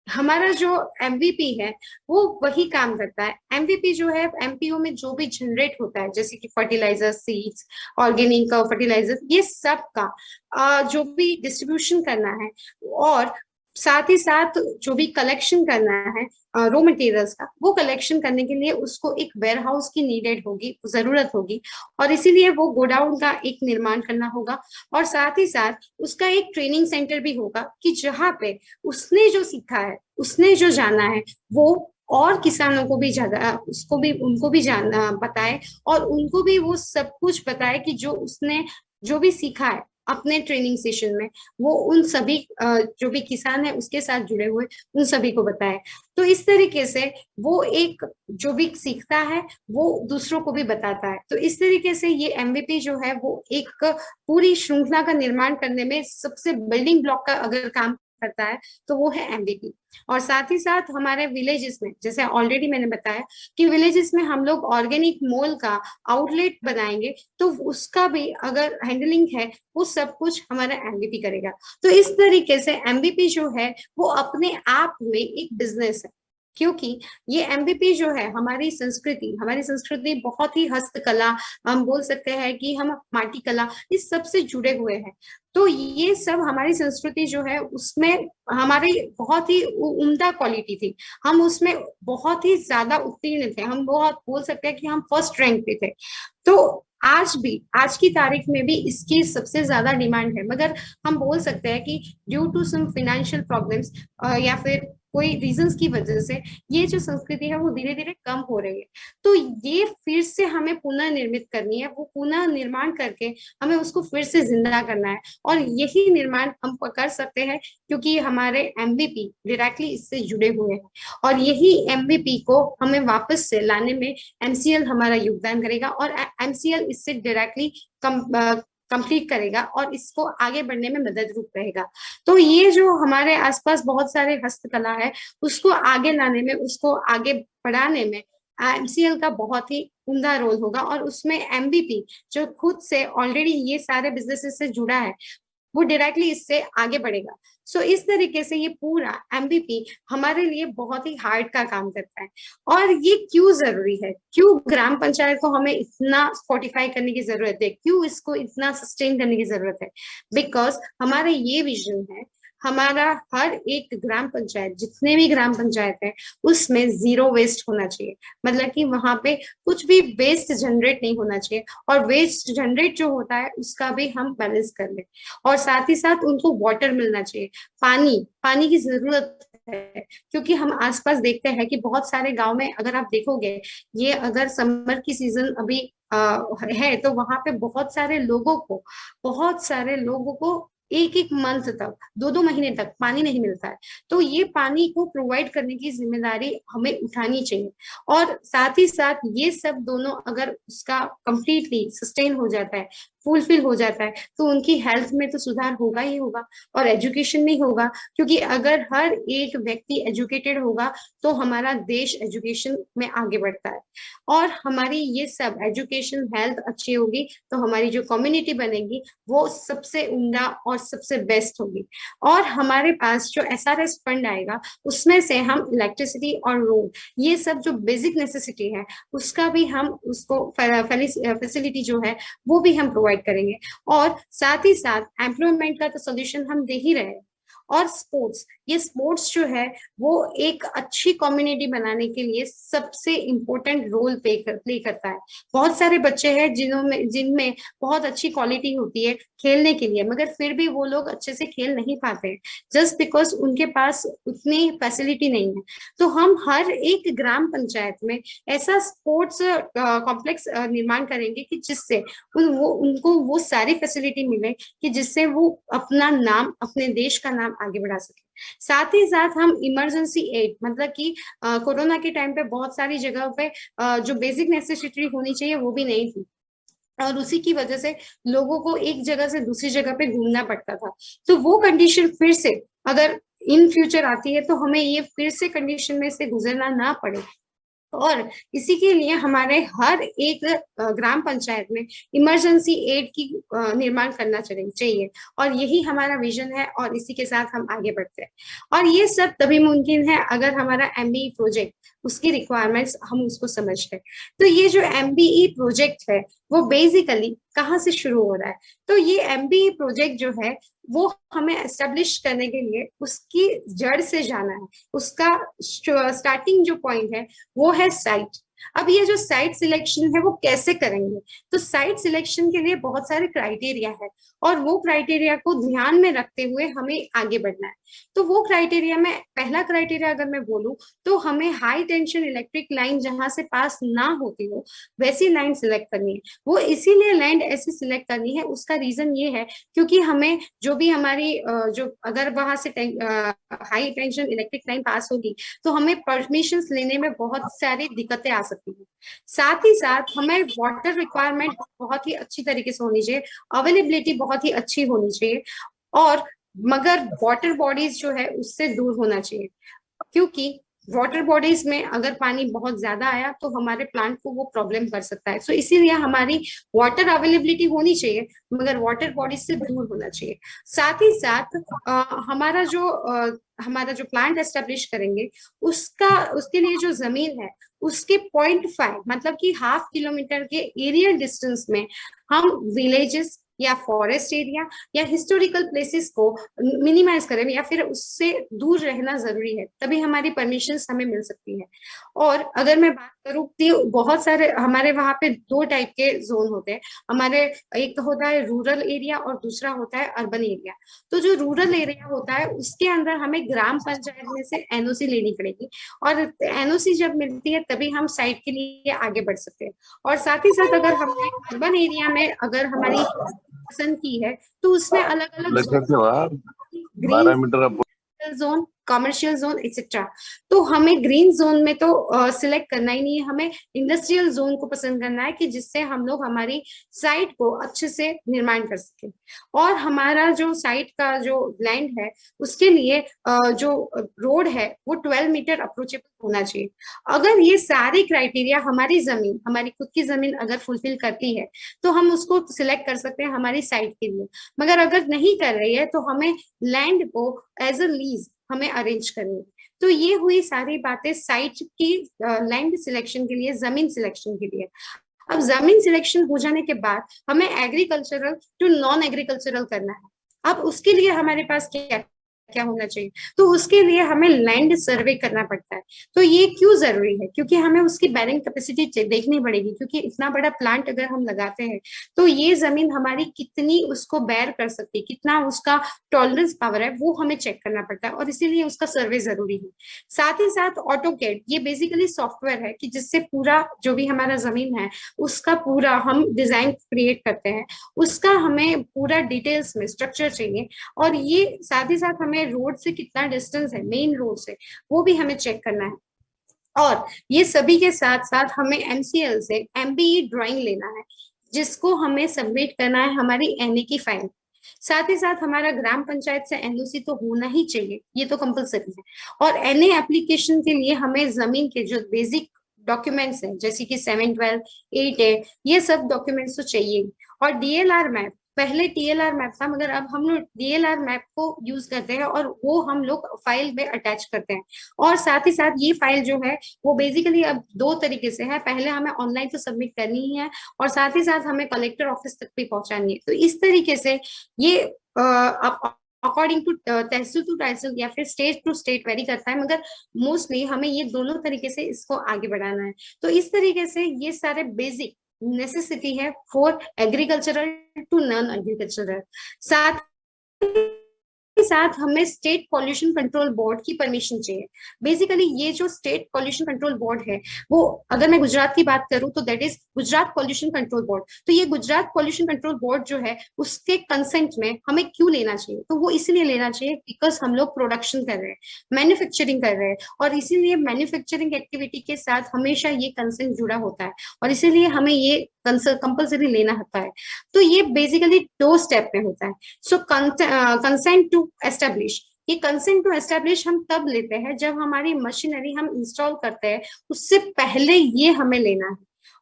हमारा जो एमवीपी है वो वही काम करता है। एमवीपी जो है एमपीओ में जो भी जनरेट होता है, जैसे कि फर्टिलाइजर, सीड्स, ऑर्गेनिक फर्टिलाइजर, ये सब का जो भी डिस्ट्रीब्यूशन करना है, और साथ ही साथ जो भी कलेक्शन करना है रॉ मटेरियल्स का, वो कलेक्शन करने के लिए उसको एक वेयर हाउस की नीडेड होगी, जरूरत होगी, और इसीलिए वो गोडाउन का एक निर्माण करना होगा। और साथ ही साथ उसका एक ट्रेनिंग सेंटर भी होगा, कि जहाँ पे उसने जो सीखा है, उसने जो जाना है, वो और किसानों को भी ज्यादा, उसको भी, उनको भी जानना बताए, और उनको भी वो सब कुछ बताए कि जो उसने जो भी सीखा है अपने ट्रेनिंग सेशन में, वो उन सभी जो भी किसान है उसके साथ जुड़े हुए उन सभी को बताए। तो इस तरीके से वो एक जो भी सीखता है वो दूसरों को भी बताता है। तो इस तरीके से ये एमवीपी जो है वो एक पूरी श्रृंखला का निर्माण करने में सबसे बिल्डिंग ब्लॉक का अगर काम करता है तो वो है एमवीपी। और साथ ही साथ हमारे विलेजेस में, जैसे ऑलरेडी मैंने बताया कि विलेजेस में हम लोग ऑर्गेनिक मोल का आउटलेट बनाएंगे, तो उसका भी अगर हैंडलिंग है वो सब कुछ हमारा एमवीपी करेगा। तो इस तरीके से एमवीपी जो है वो अपने आप में एक बिजनेस है, क्योंकि ये एमवीपी जो है हमारी संस्कृति बहुत ही हस्तकला, हम बोल सकते हैं कि हम माटी कला, इस सब से जुड़े हुए हैं। तो ये सब हमारी संस्कृति जो है उसमें हमारी बहुत ही उम्दा क्वालिटी थी, हम उसमें बहुत ही ज्यादा उत्तीर्ण थे, हम बहुत बोल सकते हैं कि हम फर्स्ट रैंक पे थे। तो आज भी, आज की तारीख में भी इसकी सबसे ज्यादा डिमांड है, मगर हम बोल सकते हैं कि due to some financial problems या फिर कोई रीजंस की वजह से ये जो संस्कृति है वो धीरे धीरे कम हो रही है। तो ये फिर से हमें पुनः निर्मित करनी है, वो पुनः निर्माण करके हमें उसको फिर से जिंदा करना है, और यही निर्माण हम कर सकते हैं क्योंकि हमारे एमवीपी डायरेक्टली इससे जुड़े हुए हैं, और यही एमवीपी को हमें वापस से लाने में एमसीएल हमारा योगदान करेगा, और एमसीएल इससे डायरेक्टली कंप्लीट करेगा और इसको आगे बढ़ने में मदद रूप रहेगा। तो ये जो हमारे आसपास बहुत सारे हस्तकला है उसको आगे लाने में, उसको आगे बढ़ाने में एमसीएल का बहुत ही उम्दा रोल होगा, और उसमें एमबीपी जो खुद से ऑलरेडी ये सारे बिजनेसेस से जुड़ा है वो डायरेक्टली इससे आगे बढ़ेगा। सो इस तरीके से ये पूरा एमबीपी हमारे लिए बहुत ही हार्ड का काम करता है। और ये क्यों जरूरी है, क्यों ग्राम पंचायत को हमें इतना फोर्टिफाई करने की जरूरत है, क्यों इसको इतना सस्टेन करने की जरूरत है? बिकॉज हमारा ये विजन है, हमारा हर एक ग्राम पंचायत, जितने भी ग्राम पंचायत है उसमें 0 वेस्ट होना चाहिए, मतलब कि वहां पे कुछ भी वेस्ट जनरेट नहीं होना चाहिए, और वेस्ट जनरेट जो होता है उसका भी हम बैलेंस कर ले, और साथ ही साथ उनको वाटर मिलना चाहिए, पानी, पानी की जरूरत है। क्योंकि हम आसपास देखते हैं कि बहुत सारे गांव में अगर आप देखोगे, ये अगर समर की सीजन अभी है तो वहां पे बहुत सारे लोगों को एक एक मंथ तक, 2 2 महीने तक पानी नहीं मिलता है। तो ये पानी को प्रोवाइड करने की जिम्मेदारी हमें उठानी चाहिए। और साथ ही साथ ये सब दोनों अगर उसका कंप्लीटली सस्टेन हो जाता है, फुलफिल हो जाता है, तो उनकी हेल्थ में तो सुधार होगा ही होगा, और एजुकेशन में होगा। क्योंकि अगर हर एक व्यक्ति एजुकेटेड होगा तो हमारा देश एजुकेशन में आगे बढ़ता है। और हमारी ये सब एजुकेशन हेल्थ अच्छी होगी तो हमारी जो कम्युनिटी बनेगी वो सबसे उम्दा और सबसे बेस्ट होगी। और हमारे पास जो एसआरएस फंड आएगा उसमें से हम इलेक्ट्रिसिटी और रोड, ये सब जो बेसिक नेसेसिटी है उसका भी हम उसको फैसिलिटी जो है वो भी हम प्रोवाइड करेंगे। और साथ ही साथ एम्प्लॉयमेंट का तो सोल्यूशन हम दे ही रहे हैं। और स्पोर्ट्स, ये स्पोर्ट्स जो है वो एक अच्छी कम्युनिटी बनाने के लिए सबसे इम्पोर्टेंट रोल प्ले करता है। बहुत सारे बच्चे हैं जिनमें बहुत अच्छी क्वालिटी होती है खेलने के लिए, मगर फिर भी वो लोग अच्छे से खेल नहीं पाते हैं, जस्ट बिकॉज उनके पास उतनी फैसिलिटी नहीं है। तो हम हर एक ग्राम पंचायत में ऐसा स्पोर्ट्स कॉम्प्लेक्स निर्माण करेंगे कि जिससे उनको वो सारी फैसिलिटी मिले कि जिससे वो अपना नाम, अपने देश का नाम आगे बढ़ा सके। साथ ही साथ हम इमरजेंसी एड, मतलब कि कोरोना के टाइम पे बहुत सारी जगह पे जो बेसिक नेसेसिटी होनी चाहिए वो भी नहीं थी, और उसी की वजह से लोगों को एक जगह से दूसरी जगह पे घूमना पड़ता था। तो वो कंडीशन फिर से अगर इन फ्यूचर आती है तो हमें ये फिर से कंडीशन में से गुजरना ना पड़े। और इसी के लिए हमारे हर एक ग्राम पंचायत में इमरजेंसी एड की निर्माण करना चाहिए। और यही हमारा विजन है, और इसी के साथ हम आगे बढ़ते हैं। और ये सब तभी मुमकिन है अगर हमारा एमबीई प्रोजेक्ट, उसकी रिक्वायरमेंट्स हम उसको समझते हैं। तो ये जो एमबीई प्रोजेक्ट है वो बेसिकली कहाँ से शुरू हो रहा है? तो ये एमबीई प्रोजेक्ट जो है वो हमें एस्टेब्लिश करने के लिए उसकी जड़ से जाना है। उसका स्टार्टिंग जो पॉइंट है वो है साइट। अब ये जो साइट सिलेक्शन है वो कैसे करेंगे? तो साइट सिलेक्शन के लिए बहुत सारे क्राइटेरिया है, और वो क्राइटेरिया को ध्यान में रखते हुए हमें आगे बढ़ना है। तो वो क्राइटेरिया में पहला क्राइटेरिया अगर मैं बोलूं तो हमें हाई टेंशन इलेक्ट्रिक लाइन जहां से पास ना होती हो वैसी लाइन सिलेक्ट करनी है। वो इसीलिए लैंड ऐसी सिलेक्ट करनी है, उसका रीजन ये है क्योंकि हमें जो भी हमारी जो अगर वहां से हाई टेंशन इलेक्ट्रिक लाइन पास होगी तो हमें परमिशन लेने में बहुत सारी दिक्कतें आ सकती हैं। साथ ही साथ हमें वाटर रिक्वायरमेंट बहुत ही अच्छी तरीके से होनी चाहिए, अवेलेबिलिटी बहुत ही अच्छी होनी चाहिए, और मगर वाटर बॉडीज जो है उससे दूर होना चाहिए। क्योंकि वाटर बॉडीज में अगर पानी बहुत ज्यादा आया तो हमारे प्लांट को वो प्रॉब्लम कर सकता है। सो इसीलिए हमारी वाटर अवेलेबिलिटी होनी चाहिए मगर वाटर बॉडीज से दूर होना चाहिए। साथ ही साथ हमारा जो प्लांट एस्टेब्लिश करेंगे उसका उसके लिए जो जमीन है उसके 0.5 मतलब कि ½ किलोमीटर के एरियल डिस्टेंस में हम विलेजेस या फॉरेस्ट एरिया या हिस्टोरिकल प्लेसेस को मिनिमाइज करें, या फिर उससे दूर रहना जरूरी है, तभी हमारी परमिशंस हमें मिल सकती है। और अगर मैं बात करूँ तो बहुत सारे हमारे वहाँ पे 2 टाइप के जोन होते हैं हमारे। एक तो होता है रूरल एरिया और दूसरा होता है अर्बन एरिया। तो जो रूरल एरिया होता है उसके अंदर हमें ग्राम पंचायत में से एनओसी लेनी पड़ेगी, और एनओसी जब मिलती है तभी हम साइट के लिए आगे बढ़ सकते हैं। और साथ ही साथ अगर हमने अर्बन एरिया में अगर हमारी पसंद की है तो उसमें अलग अलग green 12 meter zone, commercial zone etcetera. तो हमें ग्रीन जोन में तो सिलेक्ट करना ही नहीं है, हमें इंडस्ट्रियल जोन को पसंद करना है कि जिससे हम लोग हमारी साइट को अच्छे से निर्माण कर सके। और हमारा जो साइट का जो लैंड है उसके लिए जो रोड है वो 12 मीटर अप्रोचेबल होना चाहिए। अगर ये सारे क्राइटेरिया हमारी जमीन, हमारी खुद की जमीन अगर फुलफिल करती है तो हम उसको सिलेक्ट कर सकते हैं हमारी साइट के लिए। मगर अगर नहीं कर रही है तो हमें लैंड को एज अ लीज हमें अरेंज करनी है। तो ये हुई सारी बातें साइट की लैंड सिलेक्शन के लिए, जमीन सिलेक्शन के लिए। अब जमीन सिलेक्शन हो जाने के बाद हमें एग्रीकल्चरल टू नॉन एग्रीकल्चरल करना है। अब उसके लिए हमारे पास क्या क्या होना चाहिए, तो उसके लिए हमें लैंड सर्वे करना पड़ता है। तो ये क्यों जरूरी है, क्योंकि हमें उसकी बैरिंग कैपेसिटी देखनी पड़ेगी, क्योंकि इतना बड़ा प्लांट अगर हम लगाते हैं तो ये जमीन हमारी कितनी उसको बेयर कर सकती है, कितना उसका टॉलरेंस पावर है, वो हमें चेक करना पड़ता है, और इसीलिए उसका सर्वे जरूरी है। साथ ही साथ ऑटोकैड ये बेसिकली सॉफ्टवेयर है कि जिससे पूरा जो भी हमारा जमीन है उसका पूरा हम डिजाइन क्रिएट करते हैं, उसका हमें पूरा डिटेल्स में स्ट्रक्चर चाहिए। और ये साथ ही साथ हमें रोड से कितना डिस्टेंस है, मेन रोड से, वो भी हमें चेक करना है। और ये सभी के साथ साथ हमें एमसीएल से एमबीई ड्राइंग लेना है, जिसको हमें सबमिट करना है हमारी एनए की फाइल। साथ ही साथ हमारा ग्राम पंचायत से एनओसी तो होना ही चाहिए, ये तो कंपलसरी है। और एनए एप्लीकेशन के लिए हमें जमीन के जो बेसिक डॉक्यूमेंट्स हैं, जैसे कि 7, 12, 8 है, ये सब डॉक्यूमेंट्स तो चाहिए। और डीएलआर मैप, पहले टीएलआर मैप था, मगर अब हम लोग डीएलआर मैप को यूज करते हैं और वो हम लोग फाइल में अटैच करते हैं। और साथ ही साथ ये फाइल जो है वो बेसिकली अब दो तरीके से है, पहले हमें ऑनलाइन तो सबमिट करनी ही है, और साथ ही साथ हमें कलेक्टर ऑफिस तक भी पहुंचानी है। तो इस तरीके से ये अकॉर्डिंग टू तहसील या फिर स्टेट टू स्टेट वेरी करता है, मगर मोस्टली हमें ये दोनों तरीके से इसको आगे बढ़ाना है। तो इस तरीके से ये सारे बेसिक नेसेसिटी है for agricultural to non agricultural. साथ के साथ हमें स्टेट पॉल्यूशन कंट्रोल बोर्ड की परमिशन चाहिए। बेसिकली ये जो स्टेट पॉल्यूशन कंट्रोल बोर्ड है, वो अगर मैं गुजरात की बात करूं तो that is Gujarat pollution control board. तो ये गुजरात पॉल्यूशन कंट्रोल बोर्ड जो है उसके कंसेंट में हमें क्यों लेना चाहिए, तो वो इसलिए लेना चाहिए बिकॉज हम लोग प्रोडक्शन कर रहे हैं, मैन्युफैक्चरिंग कर रहे हैं, और इसीलिए मैन्युफैक्चरिंग एक्टिविटी के साथ हमेशा ये कंसेंट जुड़ा होता है, और इसीलिए हमें ये कंपल्सरी लेना होता है। तो ये बेसिकली 2 स्टेप में होता है। सो कंसेंट टू एस्टेब्लिश, ये कंसेंट टू एस्टेब्लिश हम तब लेते हैं जब हमारी मशीनरी हम इंस्टॉल करते हैं, उससे पहले ये हमें लेना है।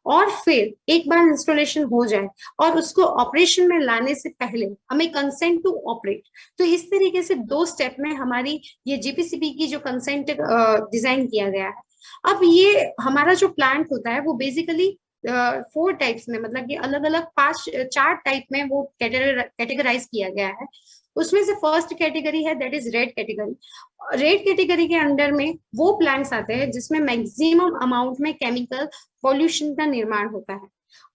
और फिर एक बार इंस्टॉलेशन हो जाए और उसको ऑपरेशन में लाने से पहले हमें कंसेंट टू ऑपरेट। तो इस तरीके से 2 स्टेप में हमारी ये जीपीसीबी की जो कंसेंट डिजाइन किया गया है। अब ये हमारा जो प्लांट होता है वो बेसिकली 4 टाइप्स में, मतलब कि अलग अलग 4 टाइप में वो कैटेगराइज किया गया है। उसमें से फर्स्ट कैटेगरी है that is red category. Red category के अंडर में वो प्लांट्स आते हैं जिसमें मैक्सिमम अमाउंट में केमिकल पॉल्यूशन का निर्माण होता है।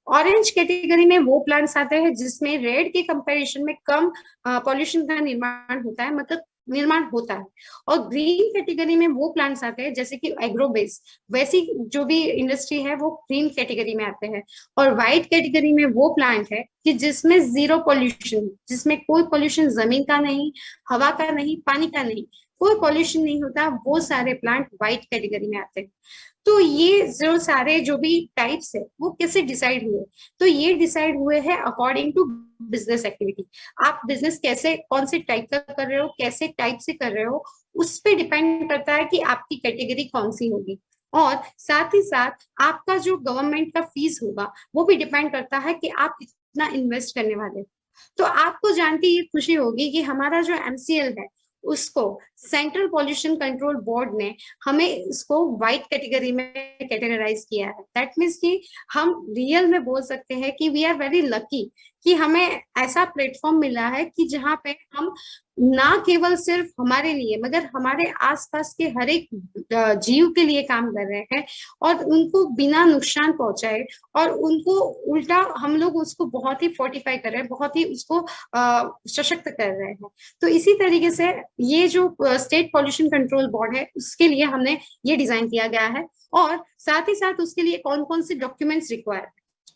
ऑरेंज कैटेगरी में वो प्लांट्स आते हैं जिसमें रेड के कंपैरिजन में कम पॉल्यूशन का निर्माण होता है, मतलब निर्माण होता है। और ग्रीन कैटेगरी में वो प्लांट्स आते हैं जैसे कि एग्रोबेस, वैसी जो भी इंडस्ट्री है वो ग्रीन कैटेगरी में आते हैं। और व्हाइट कैटेगरी में वो प्लांट है कि जिसमें जीरो पॉल्यूशन, जिसमें कोई पॉल्यूशन जमीन का नहीं, हवा का नहीं, पानी का नहीं, कोई पॉल्यूशन नहीं होता, वो सारे प्लांट व्हाइट कैटेगरी में आते हैं। तो ये जो सारे जो भी टाइप्स है वो कैसे डिसाइड हुए, तो ये डिसाइड हुए हैं अकॉर्डिंग टू बिजनेस एक्टिविटी। आप बिजनेस कैसे, कौन से टाइप का कर रहे हो, कैसे टाइप से कर रहे हो, उस पर डिपेंड करता है कि आपकी कैटेगरी कौन सी होगी। और साथ ही साथ आपका जो गवर्नमेंट का फीस होगा वो भी डिपेंड करता है कि आप कितना इन्वेस्ट करने वाले हो। तो आपको जान के ये खुशी होगी कि हमारा जो एमसीएल है उसको सेंट्रल पॉल्यूशन कंट्रोल बोर्ड ने हमें इसको व्हाइट कैटेगरी में कैटेगराइज किया है। दैट मीन्स कि हम रियल में बोल सकते हैं कि वी आर वेरी लकी कि हमें ऐसा प्लेटफॉर्म मिला है कि जहाँ पे हम ना केवल सिर्फ हमारे लिए मगर हमारे आसपास के हर एक जीव के लिए काम कर रहे हैं, और उनको बिना नुकसान पहुंचाए, और उनको उल्टा हम लोग उसको बहुत ही फोर्टिफाई कर रहे हैं, बहुत ही उसको सशक्त कर रहे हैं। तो इसी तरीके से ये जो स्टेट पॉल्यूशन कंट्रोल बोर्ड है उसके लिए हमने ये डिजाइन किया गया है। और साथ ही साथ उसके लिए कौन कौन से डॉक्यूमेंट्स रिक्वायर,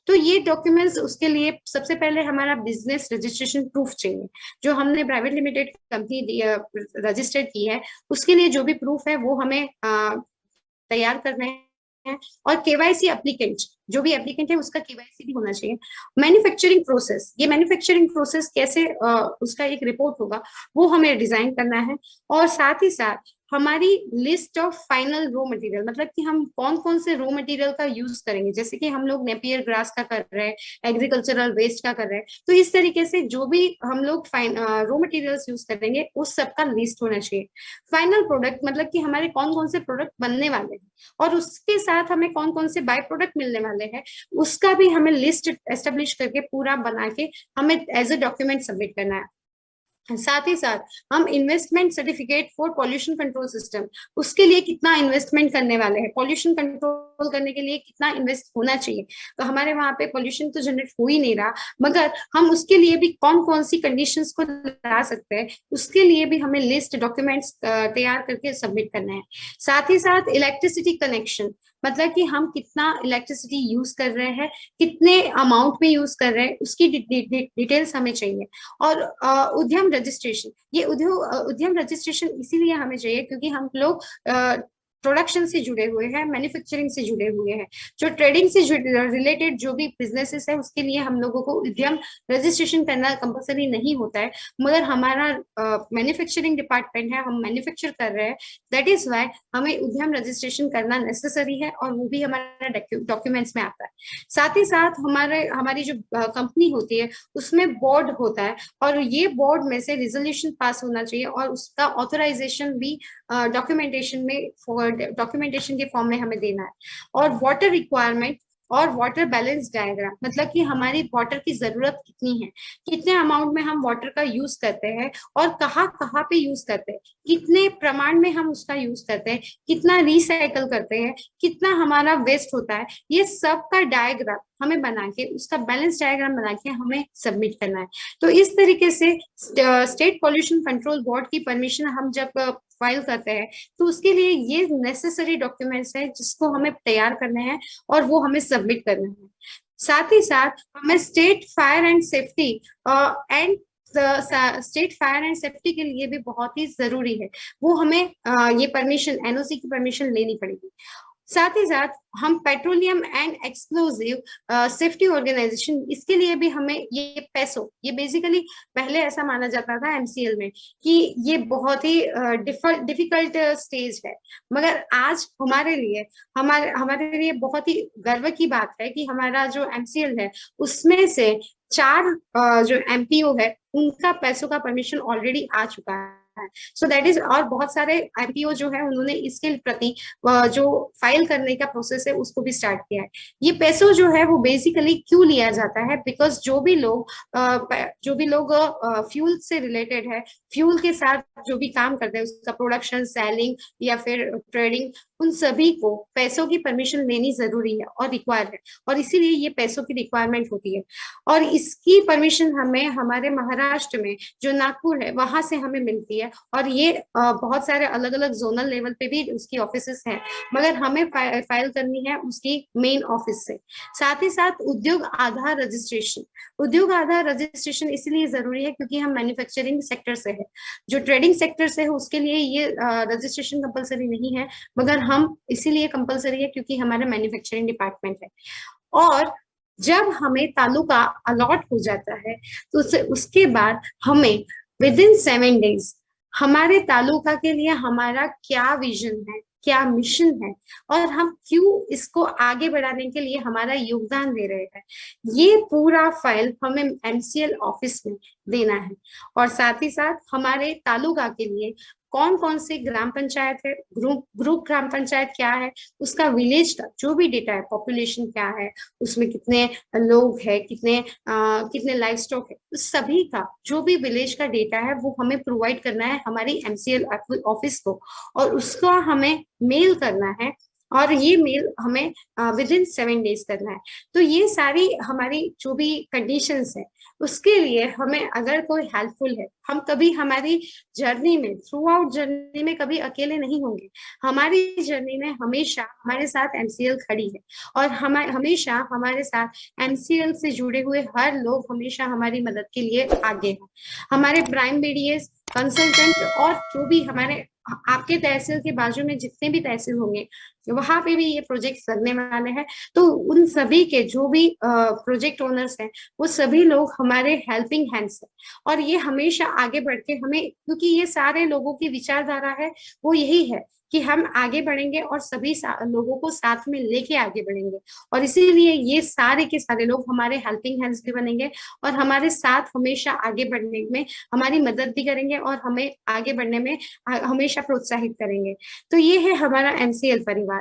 तो ये डॉक्यूमेंट्स उसके लिए सबसे पहले हमारा बिजनेस रजिस्ट्रेशन प्रूफ चाहिए, जो हमने प्राइवेट लिमिटेड कंपनी रजिस्टर्ड की है, उसके लिए जो भी प्रूफ है वो हमें तैयार करने हैं। और केवाईसी एप्लीकेंट, जो भी एप्लीकेंट है उसका केवाईसी भी होना चाहिए। मैन्युफैक्चरिंग प्रोसेस, ये मैन्युफैक्चरिंग प्रोसेस कैसे उसका एक रिपोर्ट होगा वो हमें डिजाइन करना है। और साथ ही साथ हमारी list of final raw material, मतलब कि हम कौन कौन से रॉ मटेरियल का यूज करेंगे, जैसे कि हम लोग नेपियर ग्रास का कर रहे हैं, एग्रीकल्चरल वेस्ट का कर रहे हैं, तो इस तरीके से जो भी हम लोग रॉ मटेरियल्स यूज करेंगे उस सब का लिस्ट होना चाहिए। फाइनल प्रोडक्ट, मतलब कि हमारे कौन कौन से प्रोडक्ट बनने वाले हैं और उसके साथ हमें कौन कौन से बाय प्रोडक्ट मिलने वाले हैं, उसका भी हमें लिस्ट एस्टेब्लिश करके पूरा बना के हमें एज ए डॉक्यूमेंट सबमिट करना है। साथ ही साथ हम investment certificate for pollution control system, उसके लिए कितना इन्वेस्टमेंट करने वाले हैं, पॉल्यूशन कंट्रोल करने के लिए कितना इन्वेस्ट होना चाहिए। तो हमारे वहां पे पॉल्यूशन तो जनरेट हो ही नहीं रहा, मगर हम उसके लिए भी कौन कौन सी कंडीशंस को ला सकते हैं, उसके लिए भी हमें लिस्ट डॉक्यूमेंट्स तैयार करके सबमिट करना है। साथ ही साथ इलेक्ट्रिसिटी कनेक्शन, मतलब कि हम कितना इलेक्ट्रिसिटी यूज कर रहे हैं, कितने अमाउंट में यूज कर रहे हैं, उसकी डिटेल्स हमें चाहिए। और उद्यम रजिस्ट्रेशन, ये उद्यम रजिस्ट्रेशन इसीलिए हमें चाहिए क्योंकि हम लोग प्रोडक्शन से जुड़े हुए हैं, मैन्युफैक्चरिंग से जुड़े हुए हैं। जो ट्रेडिंग से रिलेटेड जो भी बिजनेसेस है उसके लिए हम लोगों को उद्यम रजिस्ट्रेशन करना कंपलसरी नहीं होता है, मगर हमारा मैन्युफैक्चरिंग डिपार्टमेंट है, हम मैन्युफैक्चर कर रहे हैं, दैट इज वाई हमें उद्यम रजिस्ट्रेशन करना नेसेसरी है, और वो भी हमारा डॉक्यूमेंट्स में आता है। साथ ही साथ हमारी जो कंपनी होती है उसमें बोर्ड होता है, और ये बोर्ड में से रिजोल्यूशन पास होना चाहिए, और उसका ऑथराइजेशन भी डॉक्यूमेंटेशन के फॉर्म में हमें देना है। और वाटर रिक्वायरमेंट और वाटर बैलेंस डायग्राम, मतलब कि हमारी वाटर की जरूरत कितनी है, कितने अमाउंट में हम वाटर का यूज करते हैं, और कहाँ कहाँ पे यूज करते हैं, कितने प्रमाण में हम उसका यूज करते हैं, कितना रिसाइकल करते हैं, कितना हमारा वेस्ट होता है, ये सब का डायग्राम हमें बना के, उसका बैलेंस डायग्राम बना के हमें सबमिट करना है। तो इस तरीके से स्टेट पॉल्यूशन कंट्रोल बोर्ड की परमिशन हम जब फाइल करते हैं, तो उसके लिए ये नेसेसरी डॉक्यूमेंट्स है जिसको हमें तैयार करने हैं और वो हमें सबमिट करना है। साथ ही साथ हमें state fire and safety and state fire and safety के लिए भी बहुत ही जरूरी है, वो हमें ये परमिशन, एनओसी की परमिशन लेनी पड़ेगी। साथ ही साथ हम petroleum and explosive safety organization, इसके लिए भी हमें ये पैसो, ये बेसिकली पहले ऐसा माना जाता था एमसीएल में कि ये बहुत ही डिफिकल्ट स्टेज है, मगर आज हमारे हमारे लिए बहुत ही गर्व की बात है कि हमारा जो एमसीएल है उसमें से 4 जो एमपीओ है उनका पैसों का परमिशन ऑलरेडी आ चुका है। सो दैट इज, और बहुत सारे एमपीओ जो है उन्होंने इसके प्रति जो फाइल करने का प्रोसेस है उसको भी स्टार्ट किया है। ये पैसों जो है वो बेसिकली क्यों लिया जाता है, बिकॉज जो भी लोग फ्यूल से रिलेटेड है, फ्यूल के साथ जो भी काम करते हैं, उसका प्रोडक्शन, सेलिंग या फिर ट्रेडिंग, उन सभी को पैसों की परमिशन लेनी जरूरी है और रिक्वायर है, और इसीलिए ये पैसों की रिक्वायरमेंट होती है। और इसकी परमिशन हमें हमारे महाराष्ट्र में जो नागपुर है वहां से हमें मिलती है, और ये बहुत सारे अलग अलग जोनल लेवल पे भी उसकी ऑफिसेस हैं, मगर हमें फाइल करनी है उसकी मेन ऑफिस से। साथ ही साथ उद्योग आधार रजिस्ट्रेशन इसलिए जरूरी है क्योंकि हम मैन्युफैक्चरिंग सेक्टर से है, जो ट्रेडिंग सेक्टर से है उसके लिए ये रजिस्ट्रेशन कंपलसरी नहीं है, मगर हम इसीलिए कंपलसरी है क्योंकि हमारा मैन्युफैक्चरिंग डिपार्टमेंट है। और जब हमें तालुका अलॉट हो जाता है तो उसके बाद हमें विद इन 7 डेज हमारे तालुका के लिए हमारा क्या विजन है, क्या मिशन है, और हम क्यों इसको आगे बढ़ाने के लिए हमारा योगदान दे रहे हैं, ये पूरा फाइल हमें एमसीएल ऑफिस में देना है। और साथ ही साथ हमारे तालुका के लिए कौन कौन से ग्राम पंचायत है, ग्रुप ग्राम पंचायत क्या है, उसका विलेज का जो भी डेटा है, पॉपुलेशन क्या है, उसमें कितने लोग हैं, कितने लाइव स्टॉक है, उस सभी का जो भी विलेज का डेटा है वो हमें प्रोवाइड करना है हमारी एमसीएल ऑफिस को, और उसका हमें मेल करना है, और ये मेल हमें विद इन 7 डेज करना है। तो ये सारी हमारी जो भी कंडीशंस है उसके लिए हमें अगर कोई हेल्पफुल है, हम कभी हमारी जर्नी में, थ्रू आउट जर्नी में कभी अकेले नहीं होंगे, हमारी जर्नी में हमेशा हमारे साथ एमसीएल खड़ी है, और हमेशा हमारे साथ एमसीएल से जुड़े हुए हर लोग हमेशा हमारी मदद के लिए आगे हैं। हमारे प्राइम बीडीएस कंसल्टेंट और जो भी हमारे आपके तहसील के बाजू में जितने भी तहसील होंगे वहां पे भी ये प्रोजेक्ट लगने वाले हैं, तो उन सभी के जो भी प्रोजेक्ट ओनर्स हैं वो सभी लोग हमारे हेल्पिंग हैंड्स हैं, और ये हमेशा आगे बढ़ के हमें, क्योंकि ये सारे लोगों की विचारधारा है वो यही है कि हम आगे बढ़ेंगे और सभी लोगों को साथ में लेके आगे बढ़ेंगे, और इसीलिए ये सारे के सारे लोग हमारे हेल्पिंग हैंड्स भी बनेंगे और हमारे साथ हमेशा आगे बढ़ने में हमारी मदद भी करेंगे और हमें आगे बढ़ने में हमेशा प्रोत्साहित करेंगे। तो ये है हमारा एमसीएल परिवार।